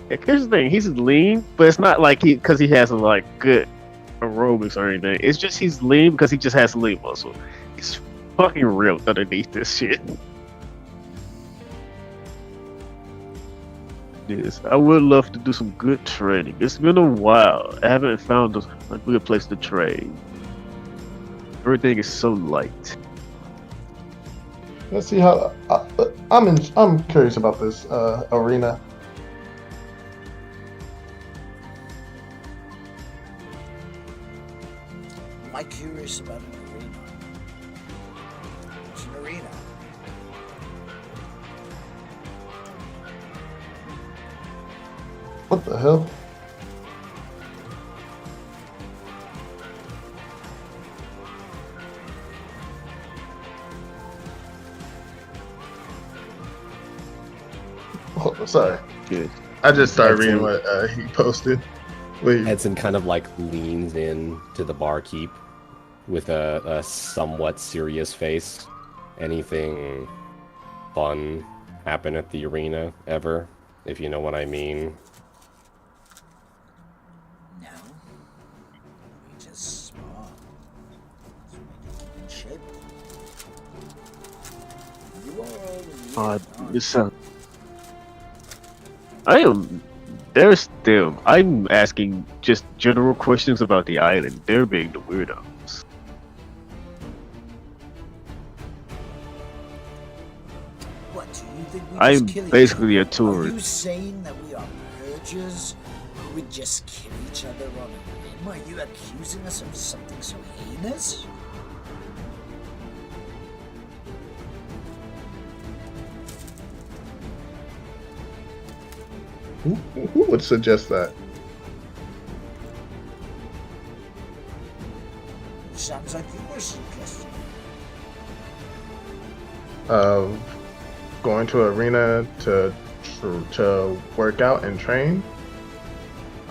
Here's the thing: he's lean, but it's not like because he has like good aerobics or anything. It's just he's lean because he just has lean muscle. He's fucking ripped underneath this shit. Yes, I would love to do some good training. It's been a while. I haven't found a good place to train. Everything is so light. Let's see how. I'm curious about this arena. Am I curious about an arena? It's an arena. What the hell? Oh, sorry. Good. I just started That's reading it. what he posted. Wait, Edson kind of like leans in to the barkeep with a somewhat serious face. Anything fun happen at the arena ever? If you know what I mean. No. We just spawn. So we need to keep in shape. You are all This I am. I'm asking just general questions about the island. They're being the weirdos. What do you think we I'm just kill each basically a other? Are tourist. you saying that we are purgers who would just kill each other on a whim? Are you accusing us of something so heinous? Who would suggest that? Sounds like you were suggesting. Going to arena to work out and train.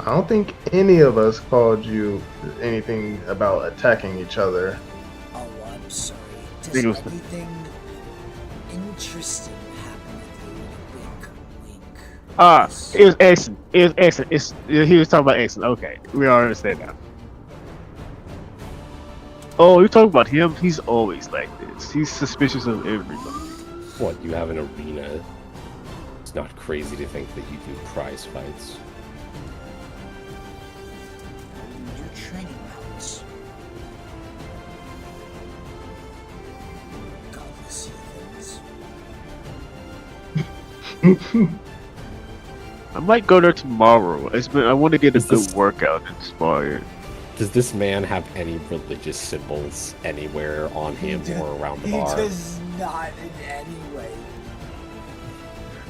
I don't think any of us called you anything about attacking each other. Oh, I'm sorry. Does think it was- anything interesting happen with you? Wink, wink. It was excellent. It was excellent. He was talking about excellent. Okay, we all understand now. Oh, you're talking about him? He's always like this. He's suspicious of everybody. What, you have an arena? It's not crazy to think that you do prize fights. Your training mounts. Godless heathens. I might go there tomorrow. I want to get a Is good this- workout inspired. Does this man have any religious symbols anywhere on him or around the bar? He does not in any way.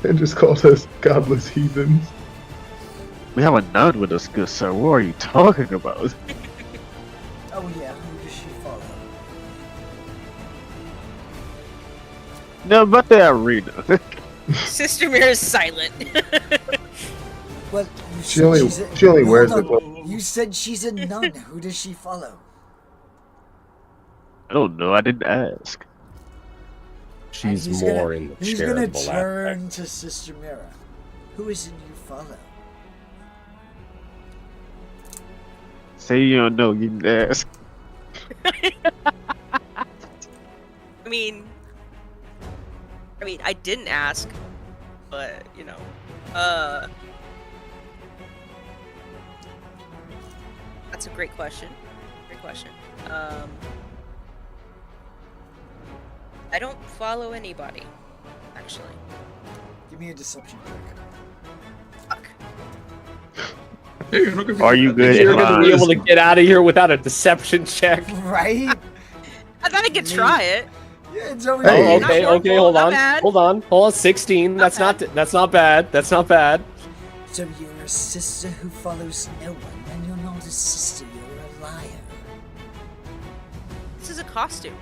They just called us godless heathens. We have a nun with us, good sir. What are you talking about? Oh yeah, who does she follow? No, about the arena. Sister Mira's silent. But you She said only she's a, she only Hold wears on. it. You said she's a nun. Who does she follow? I don't know. I didn't ask. She's he's more gonna- in the He's gonna charitable turn aspect. to Sister Mira. Who is it you follow? Say you don't know. You didn't ask. I mean, I didn't ask, but you know, that's a great question. Great question. I don't follow anybody, actually. Give me a deception check. Fuck. Hey, you're not gonna be Are you good You're at gonna be lies? able to get out of here without a deception check. Right? I thought I could try it. Yeah, it's over Hey. here. Oh, okay, Not okay, horrible, hold not on, bad. hold on, 16. That's not bad. That's not bad. So you're a sister who follows no one, and you're not a sister, you're a liar. This is a costume.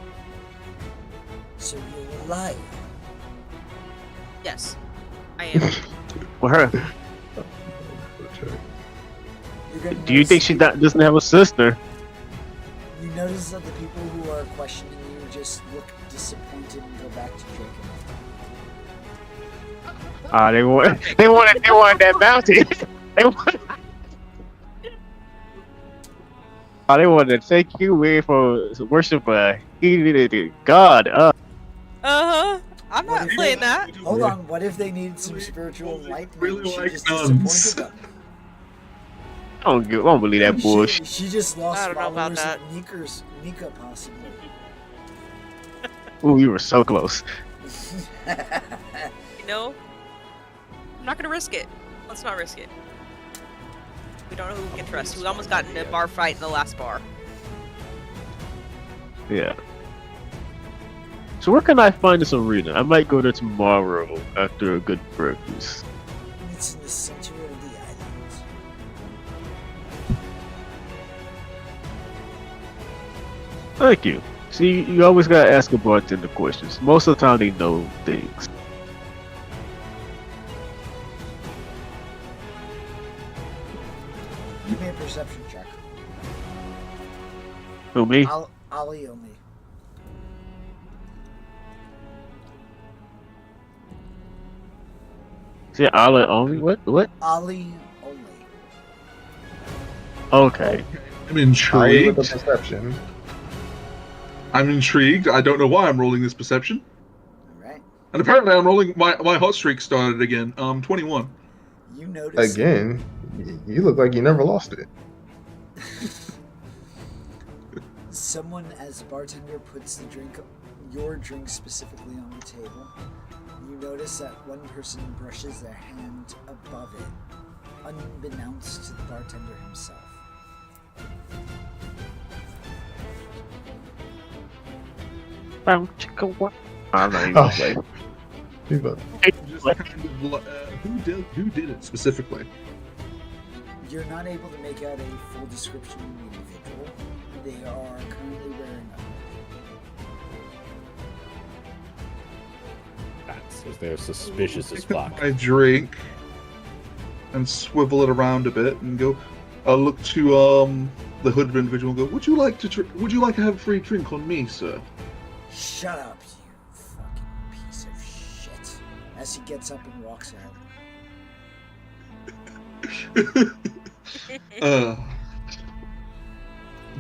So you're a liar. Yes, I am. Well, her. You're gonna Do you think she doesn't have a sister? You notice that the people who are questioning you just look disappointed and go back to Jacob. They wanted that bounty. they wanted. They wanted to take you away for worship God. Uh-huh. I'm What not if playing they- that. Hold on, what if they needed some spiritual enlightenment? really She like just nuns. disappointed them. I don't believe that bullshit. She just lost I don't know about followers that. of Nika, possibly. Ooh, you were so close. You know, I'm not gonna risk it. Let's not risk it. We don't know who we can trust. We almost got in a bar fight in the last bar. Yeah. So where can I find this arena? I might go there tomorrow after a good breakfast. It's in the center of the island. Thank you. See, you always gotta ask a bartender questions. Most of the time, they know things. Give me a perception check. Who me? Ali only. See, Ala only. What? Ali only. Okay. I'm With the intrigued. perception. I'm intrigued. I don't know why I'm rolling this perception. Alright. And apparently I'm rolling my hot streak started again. 21. You notice Again, you look like you never lost it. someone as bartender puts the drink, your drink specifically, on the table. You notice that one person brushes their hand above it, unbeknownst to the bartender himself. Bow, chicka, what? I'm not even Oh, gonna play. He's about- like, who did it specifically? You're not able to make out a full description of the individual. They are currently wearing That's they're suspicious as fuck. I drink and swivel it around a bit and go. I'll look to the hooded individual and go. Would you like to have a free drink on me, sir? Shut up, you fucking piece of shit. As he gets up and walks out.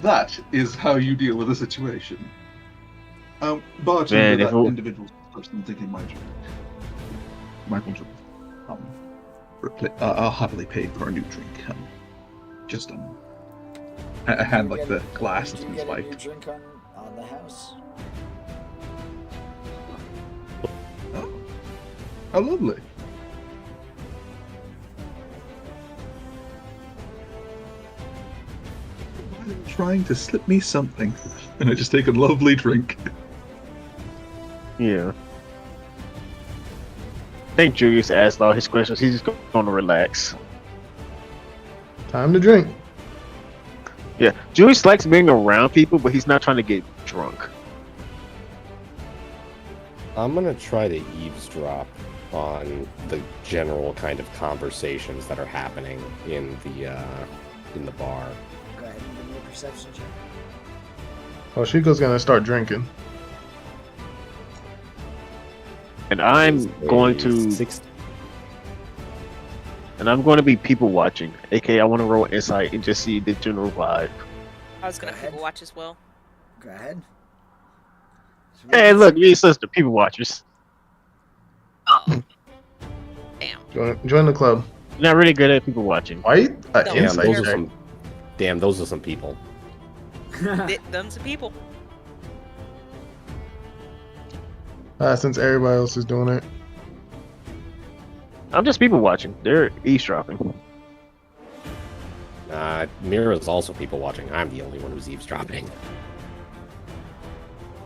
That is how you deal with a situation. Bartender, Man, that if it- individual slips something in my drink. Michael, I'll happily pay for a new drink. Just I hand like the glass that's You been get a new spiked. drink on the house. Oh, how lovely. Why are you trying to slip me something? And I just take a lovely drink. yeah. I think Julius asked all his questions. He's just going to relax. Time to drink. Yeah, Julius likes being around people, but he's not trying to get drunk. I'm gonna try to eavesdrop on the general kind of conversations that are happening in the bar. Go ahead and give me a perception check. Oh, Shiko's gonna start drinking. And I'm going to, 60. and I'm going to be people watching. AKA, I want to roll insight and just see the general vibe. I was gonna Go ahead. people watch as well. Go ahead. Hey, look, me and sister, people watchers. Oh. Damn. Join the club. Not really good at people watching. Why? No, Damn, Insight those are check. some. Damn, those are some people. Them some people. Since everybody else is doing it. I'm just people watching. They're eavesdropping. Mira's also people watching. I'm the only one who's eavesdropping.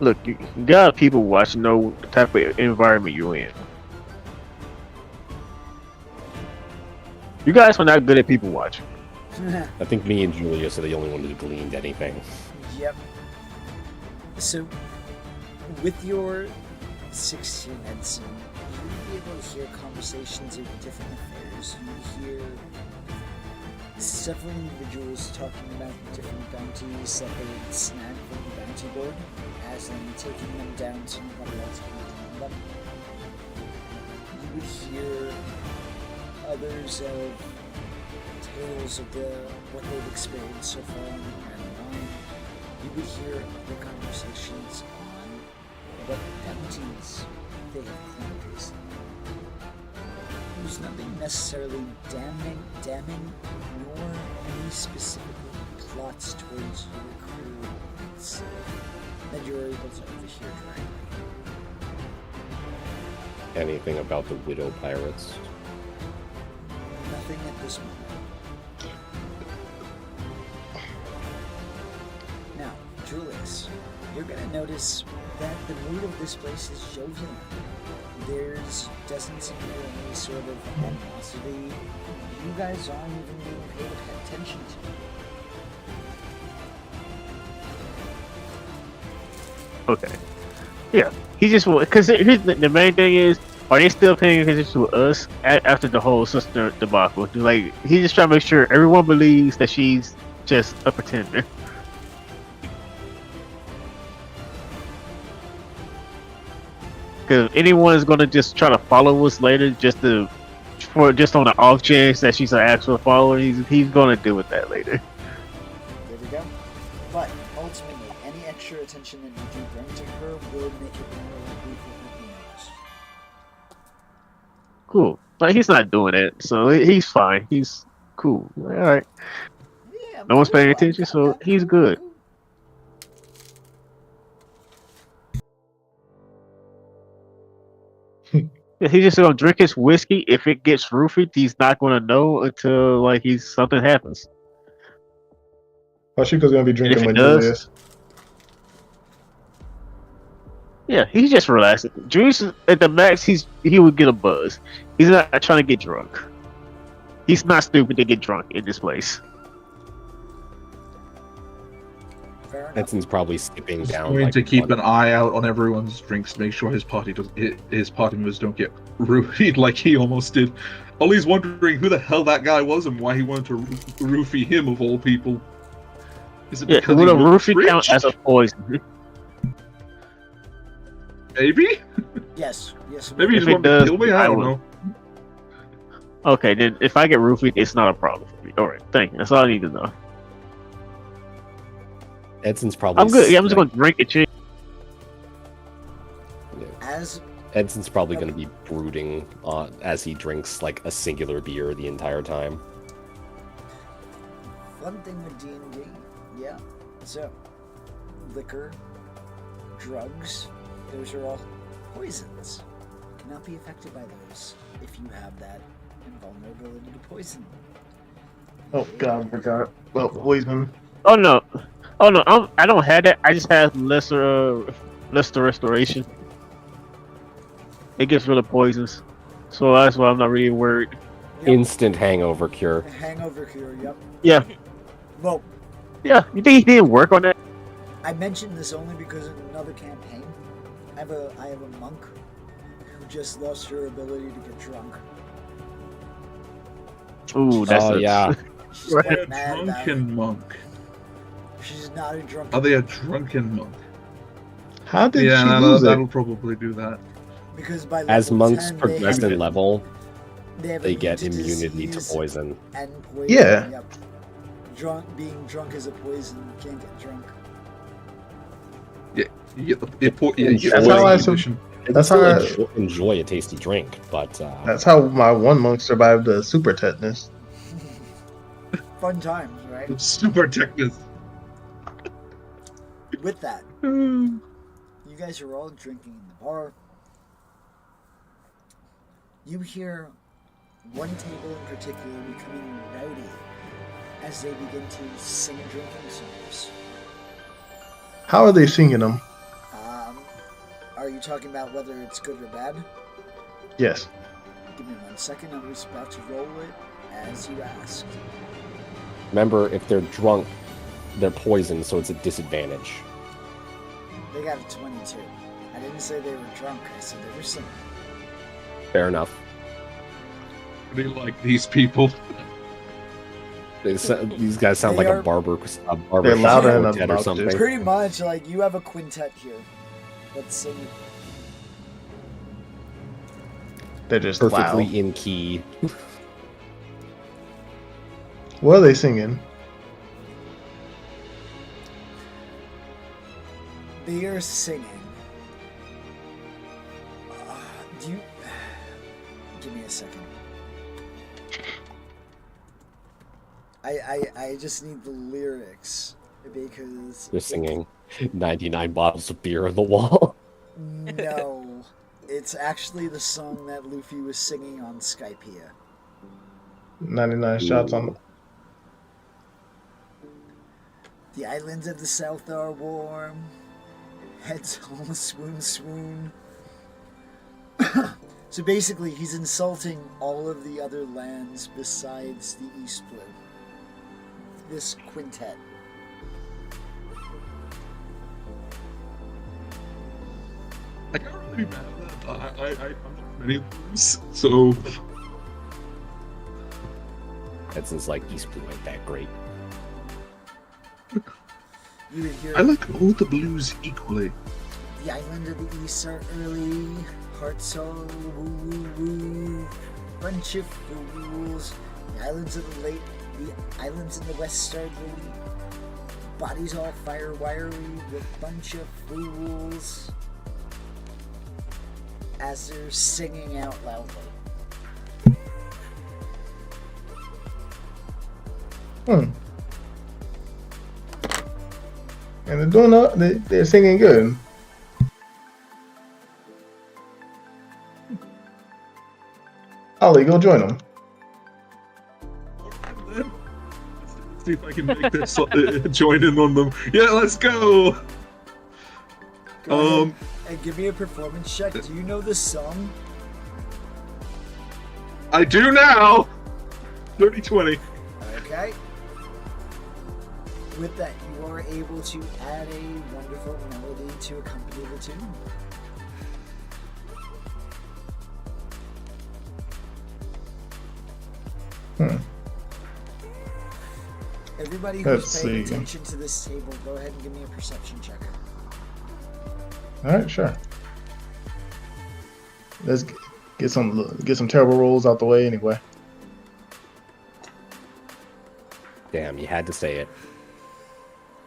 Look, you got people watching, know the type of environment you're in. You guys are not good at people watching. I think me and Julius are the only one who gleaned anything. Yep. So, with your 16 Edson, you'll be able to hear conversations of different affairs. You hear several individuals talking about different bounties that they had snagged from the bounty board, as in taking them down to nobody else can them. You would hear others of tales of what they've experienced so far on the Grand Line. You would hear other conversations on what bounties they have claimed recently. There's nothing necessarily damning, nor any specific plots towards your crew itself that you're able to overhear directly. Anything about the widow pirates? Nothing at this moment. Now, Julius, you're gonna notice that the mood of this place is jovial. Doesn't seem to be any sort of animosity. You guys aren't even being paid attention to. Okay. Yeah. He just because the main thing is, are they still paying attention to us after the whole sister debacle? Like, he's just trying to make sure everyone believes that she's just a pretender. Because if anyone is going to just try to follow us later, just on the off chance that she's an actual follower, he's going to deal with that later. There we go. But ultimately, any extra attention that you do bring to her will make it more likely for her to be noticed. Cool. But he's not doing it, so he's fine. He's cool. All right. Yeah, No one's paying cool. attention, so he's good. Yeah, he's just gonna drink his whiskey. If it gets roofied, he's not gonna know until something happens. Oh, Shiko's gonna be drinking if it like does- Julius. Yeah, he's just relaxing. Julius is- at the max, he would get a buzz. He's not trying to get drunk. He's not stupid to get drunk in this place. Fair enough. Edson's probably skipping Just down. going like, to keep one- an eye out on everyone's drinks to make sure his party members don't get roofied like he almost did. Ollie's wondering who the hell that guy was and why he wanted to roofie him of all people. Is it Yeah, because would he a looks roofie count rich? as a poison? Maybe? Yes. Yes. Maybe he If just it wanted to does, kill me? I I don't would. know. Okay, then if I get roofied, it's not a problem for me. All right, thank you. That's all I need to know. Edson's probably. I'm good. Yeah, I'm just gonna drink it. Chill. As Edson's probably going to be brooding as he drinks like a singular beer the entire time. one thing with D&D, yeah. So, liquor, drugs, those are all poisons. Cannot be affected by those if you have that invulnerability to poison. Oh God, I forgot. Well, poison. Oh no, I don't have that. I just have lesser restoration. It gets rid of poisons, so that's why I'm not really worried. Yep. Instant hangover cure. Hangover cure, yep. Yeah, Well, yeah. You think he didn't work on that? I mentioned this only because in another campaign, I have a monk who just lost her ability to get drunk. Ooh, that's Oh, yeah. She's Right. quite A mad about it. drunken monk. She's not a drunken. Are they a drunken monk? How did Yeah, she that'll, lose it? that'll probably do that. Because by As level monks 10, progress they in level, have they get immune immunity to disease poison. and poison. Yeah. Yep. Being drunk is a poison. You can't get drunk. You get the yeah, you get That's the how I poison condition. That's Still how enjoy a tasty drink, but That's how my one monk survived the super tetanus. Fun times, right? Super tetanus. With that, you guys are all drinking in the bar. You hear one table in particular becoming rowdy as they begin to sing drinking songs. How are they singing them? Are you talking about whether it's good or bad? Yes. Give me 1 second. I was about to roll it as you asked. remember, if they're drunk, they're poisoned, so it's a disadvantage. They got a 22. I didn't say they were drunk. I said they were singing. Fair enough. They like these people. These guys sound They like are- a barber They're louder and quartet or obnoxious. something. Pretty much, like, you have a quintet here. Let's sing. They're just Perfectly loud. in key. What are they singing? They are singing. Do you... Give me a second. I just need the lyrics because They're singing 99 bottles of beer on the wall. no, it's actually the song that Luffy was singing on Skypiea. 99 shots on the... The islands of the south are warm, heads all swoon swoon. So basically, he's insulting all of the other lands besides the East Blue. This quintet. I can't really be mad at that. I'm not many of those, so Edson's like, East Blue ain't that great. You would hear I like all the blues equally. the island of the east are early, hearts all woo woo woo, bunch of fools. The islands of the islands in the west are lady, bodies all fire wiry with bunch of fools. As they're singing out loudly. And they're doing they're singing good. Ollie, go join them. See if I can make this join in on them. Yeah, let's go. Go ahead. And give me a performance check. Do you know this song? I do now. 30-20. Okay. With that, you are able to add a wonderful melody to accompany the tune. Everybody who's Let's paying see. attention to this table, go ahead and give me a perception check. All right, sure. Let's get some terrible rolls out the way anyway. Damn, you had to say it.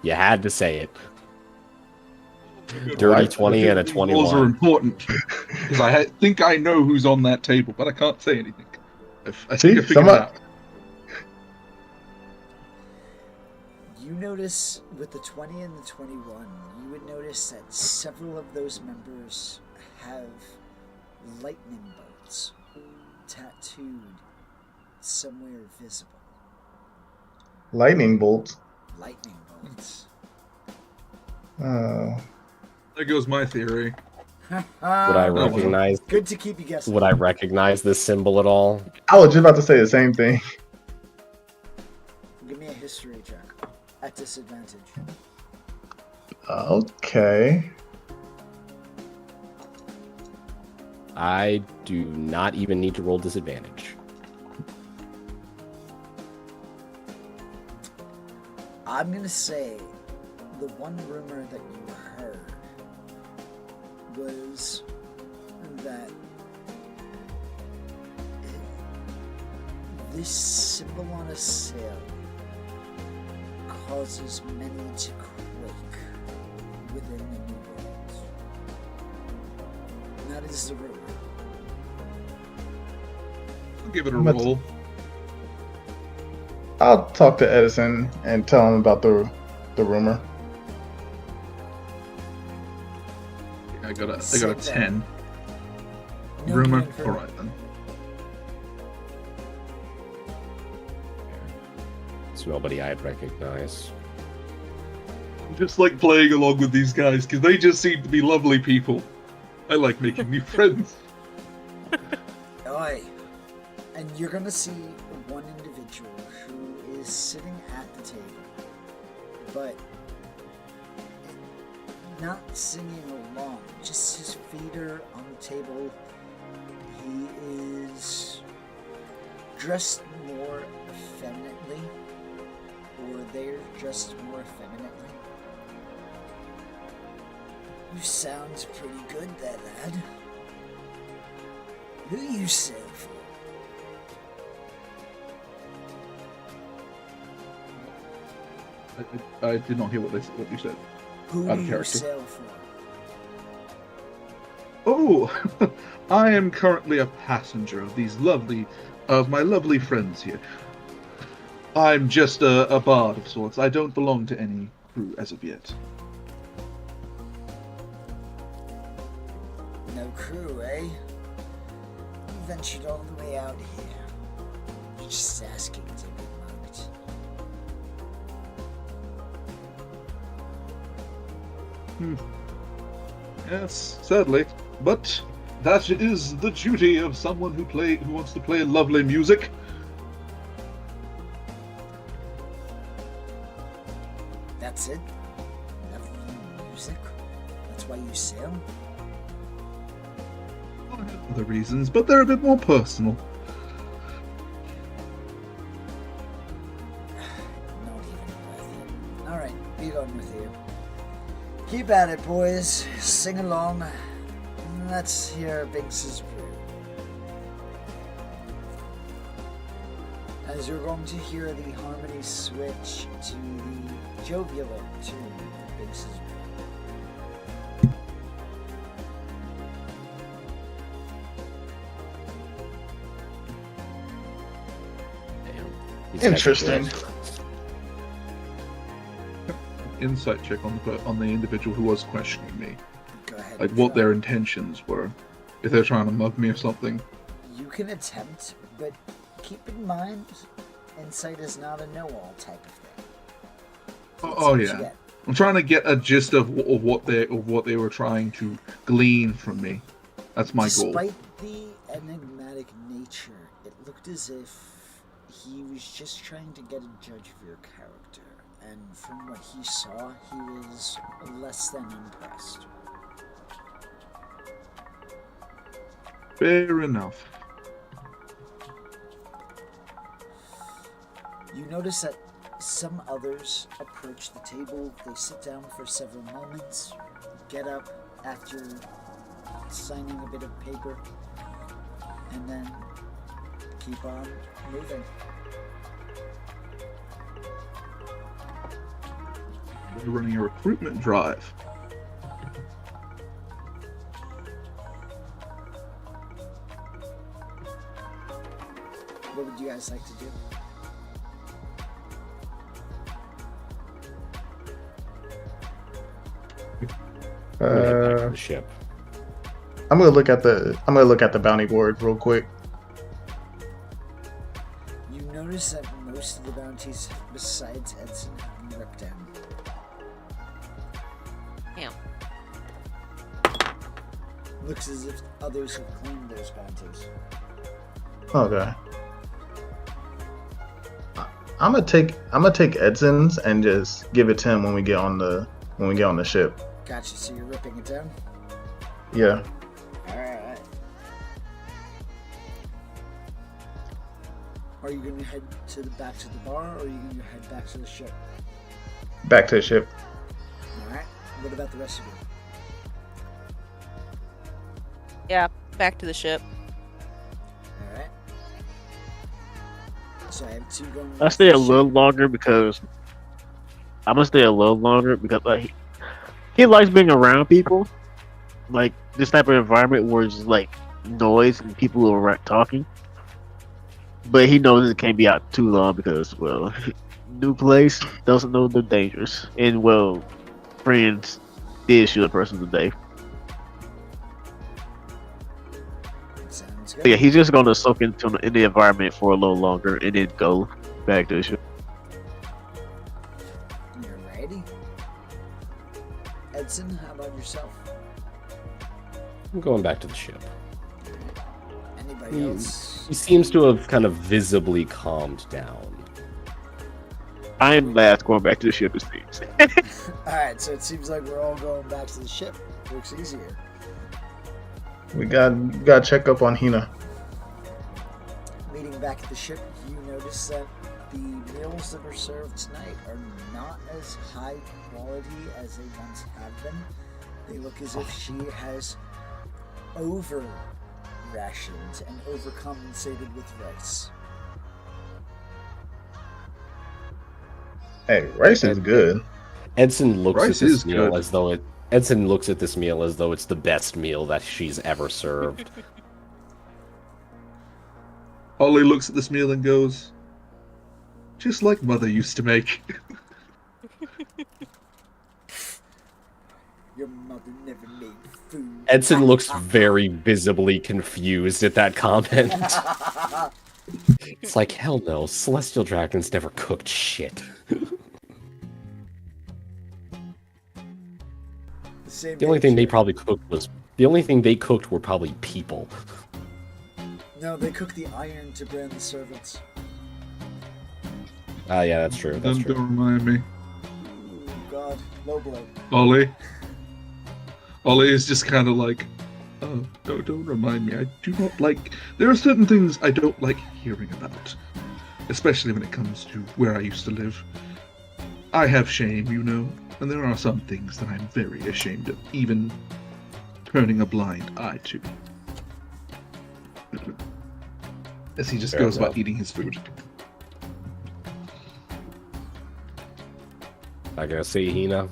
You had to say it. Dirty Right. 20 and a These rolls are 21. important because think I know who's on that table, but I can't say anything. I See, think I figured it somebody- out. You notice with the 20 and the 21, you would notice that several of those members have lightning bolts tattooed somewhere visible. Lightning bolts. Lightning bolts. Oh, There goes my theory. Would I recognize? Good to keep you guessing. Would I recognize this symbol at all? I was just about to say the same thing. Give me a history check at disadvantage. Okay. I do not even need to roll disadvantage. I'm gonna say the one rumor that you heard was that this symbol on a sail causes many to quake within the New World. And that is the rumor. I'll give it a But- roll. I'll talk to Edison and tell him about the rumor. I got a Say 10. No Rumor. confirmed. All right then. It's nobody I'd recognize. I'm just like playing along with these guys because they just seem to be lovely people. I like making new friends. Oi. And you're gonna see one individual who is sitting at the table, but not singing along, just his feet are on the table. He is dressed more effeminately, or they're dressed more effeminately. You sound pretty good there, lad. Who you sail for? I did not hear what you said. Who Out do of you character. sail for? Oh, I am currently a passenger of my lovely friends here. I'm just a bard of sorts. I don't belong to any crew as of yet. No crew, eh? You ventured all the way out here. You're just asking to be mugged. Yes, sadly, but that is the duty of someone who wants to play lovely music. That's it? Lovely music? That's why you sail? I have other reasons, but they're a bit more personal. Not even worth it. Alright, be gone with you. Keep at it, boys. Sing along. Let's hear Binks's brew. As you're going to hear the harmony switch to the jovial tune of Binks's brew. Damn. These guys are Interesting. good. Insight check on the individual who was questioning me, Go ahead. like and what try. their intentions were, if they're trying to mug me or something. You can attempt, but keep in mind, insight is not a know-all type of thing. Oh That's what you yeah. get. I'm trying to get a gist of what they were trying to glean from me. That's my goal. Despite the enigmatic nature, it looked as if he was just trying to get a judge of your character, and from what he saw, he was less than impressed. Fair enough. You notice that some others approach the table. They sit down for several moments, get up after signing a bit of paper, and then keep on moving. We're running a recruitment drive. What would you guys like to do? The ship. I'm gonna look at the bounty board real quick. You notice that most of the bounties, besides Edson, have been ripped down. Damn. Looks as if others have claimed those bounties. Okay. I'm gonna take Edson's and just give it to him when we get on the ship. Gotcha, so you're ripping it down? Yeah. Alright. Are you gonna head back to the bar, or are you gonna head back to the ship? Back to the ship. Alright. What about the rest of you? Yeah, back to the ship. Alright. So I have two going. I stay a little longer because I'm gonna stay a little longer because like he likes being around people, like this type of environment where it's like noise and people who are talking. But he knows it can't be out too long because well, new place doesn't know they're dangerous, and well, friends did shoot a person today. Sounds So good. yeah, he's just gonna soak in the environment for a little longer and then go back to the ship. You're ready? Edson, how about yourself? I'm going back to the ship. Anybody else? He seems to have kind of visibly calmed down. I'm last going back to the ship, it seems. Alright, so it seems like we're all going back to the ship. Looks easier. We got check up on Hina. Meeting back at the ship, you notice that the meals that are served tonight are not as high quality as they once have been. They look as if she has over rationed and overcompensated with rice. Hey, rice is good. Edson looks Rice at this is meal good. as though Edson looks at this meal as though it's the best meal that she's ever served. Ollie looks at this meal and goes, just like Mother used to make. Your mother never made food. Edson looks very visibly confused at that comment. It's like, hell no, Celestial Dragons never cooked shit. The only thing they probably cooked were probably people. No, they cook the iron to brand the servants. Ah, yeah, that's true. That's Don't true. remind me. Ooh, God, low blow. Ollie is just kind of like, oh, no, don't remind me. I do not like. There are certain things I don't like hearing about, especially when it comes to where I used to live. I have shame, you know, and there are some things that I'm very ashamed of, even turning a blind eye to. As he just Fair goes enough. about eating his food. I gotta say, Hina,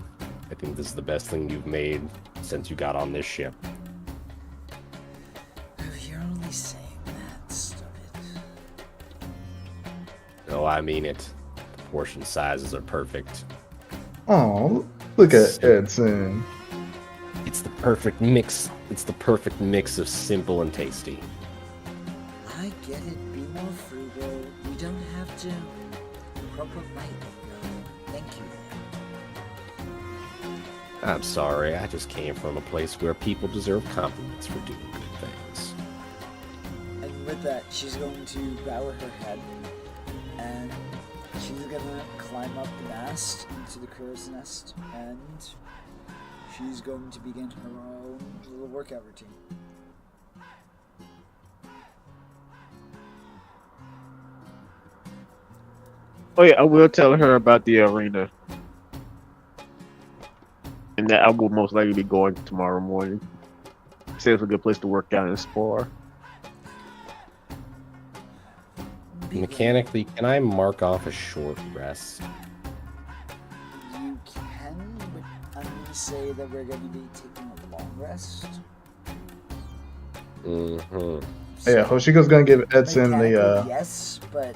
I think this is the best thing you've made since you got on this ship. Oh, you're only saying that. Stop it. No, I mean it. The portion sizes are perfect. Oh, look at Edson. It's the perfect mix. It's the perfect mix of simple and tasty. I get it. Be more frugal. We don't have to compromise. Thank you. I'm sorry, I just came from a place where people deserve compliments for doing good things. And with that, she's going to bow her head, and she's gonna climb up the mast into the crow's nest, and she's going to begin her own little workout routine. Oh yeah, I will tell her about the arena, and that I will most likely be going tomorrow morning. Say it's a good place to work out and spar. Mechanically, can I mark off a short rest? You can, but I'm gonna say that we're gonna be taking a long rest. Mm-hmm. Yeah, Hoshiko's gonna give Edson the Mechanically, yes, but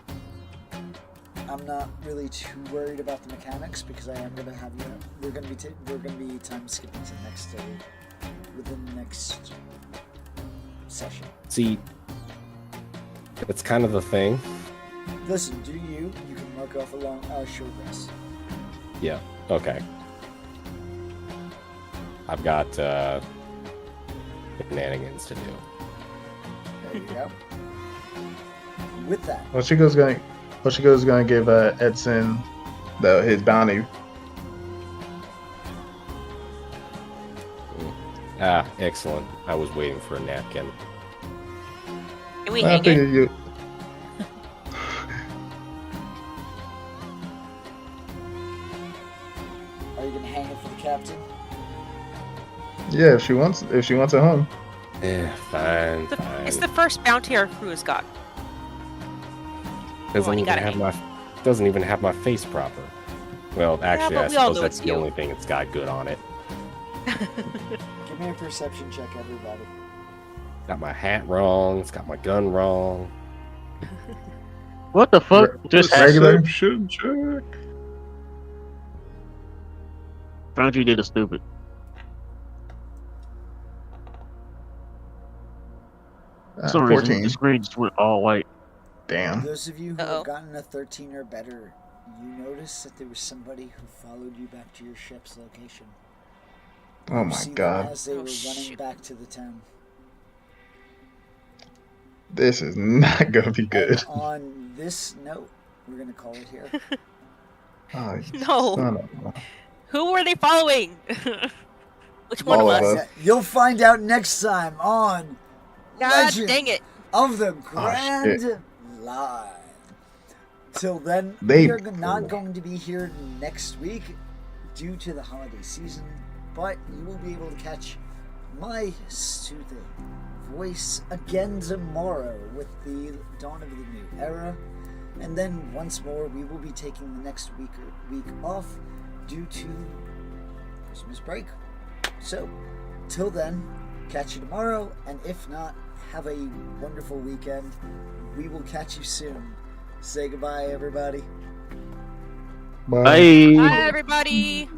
I'm not really too worried about the mechanics because I am gonna have you. We're gonna be time skipping to next day within the next session. See, it's kind of the thing. Listen, do you? You can mark off a long, short rest. Yeah, okay. I've got shenanigans to do. There you go. With that, Hoshiko's gonna give Edson his bounty. Ah, excellent. I was waiting for a napkin. Can we I hang it? figured you. are you gonna hang it for the captain? Yeah, if she wants it home. Fine, The- fine. It's the first bounty our crew has got. Doesn't on, you even gotta have my face proper. Well, actually, but I we all suppose know that's it's the you. only thing it's got good on it. Give me a perception check, everybody. Got my hat wrong. It's got my gun wrong. What the fuck just happened? Regular? Perception check. Foundry did a stupid. For some reason, 14. the screen just went all white. Damn. Those of you who Uh-oh. have gotten a 13 or better, you notice that there was somebody who followed you back to your ship's location. Oh You my see them god. as they Oh, were running shoot. back to the town. This is not gonna be good. And on this note, we're gonna call it here. Oh, you No. son of a- Who were they following? Which one All of of us? us. You'll find out next time on God Legend dang it. of the shit. Grand Line. Till then, They- we are not going to be here next week due to the holiday season, but you will be able to catch my soothing voice again tomorrow with the dawn of the new era. And then once more, we will be taking the next week off due to Christmas break. So, till then, catch you tomorrow, and if not, have a wonderful weekend. We will catch you soon. Say goodbye, everybody. Bye. Bye. Bye, everybody.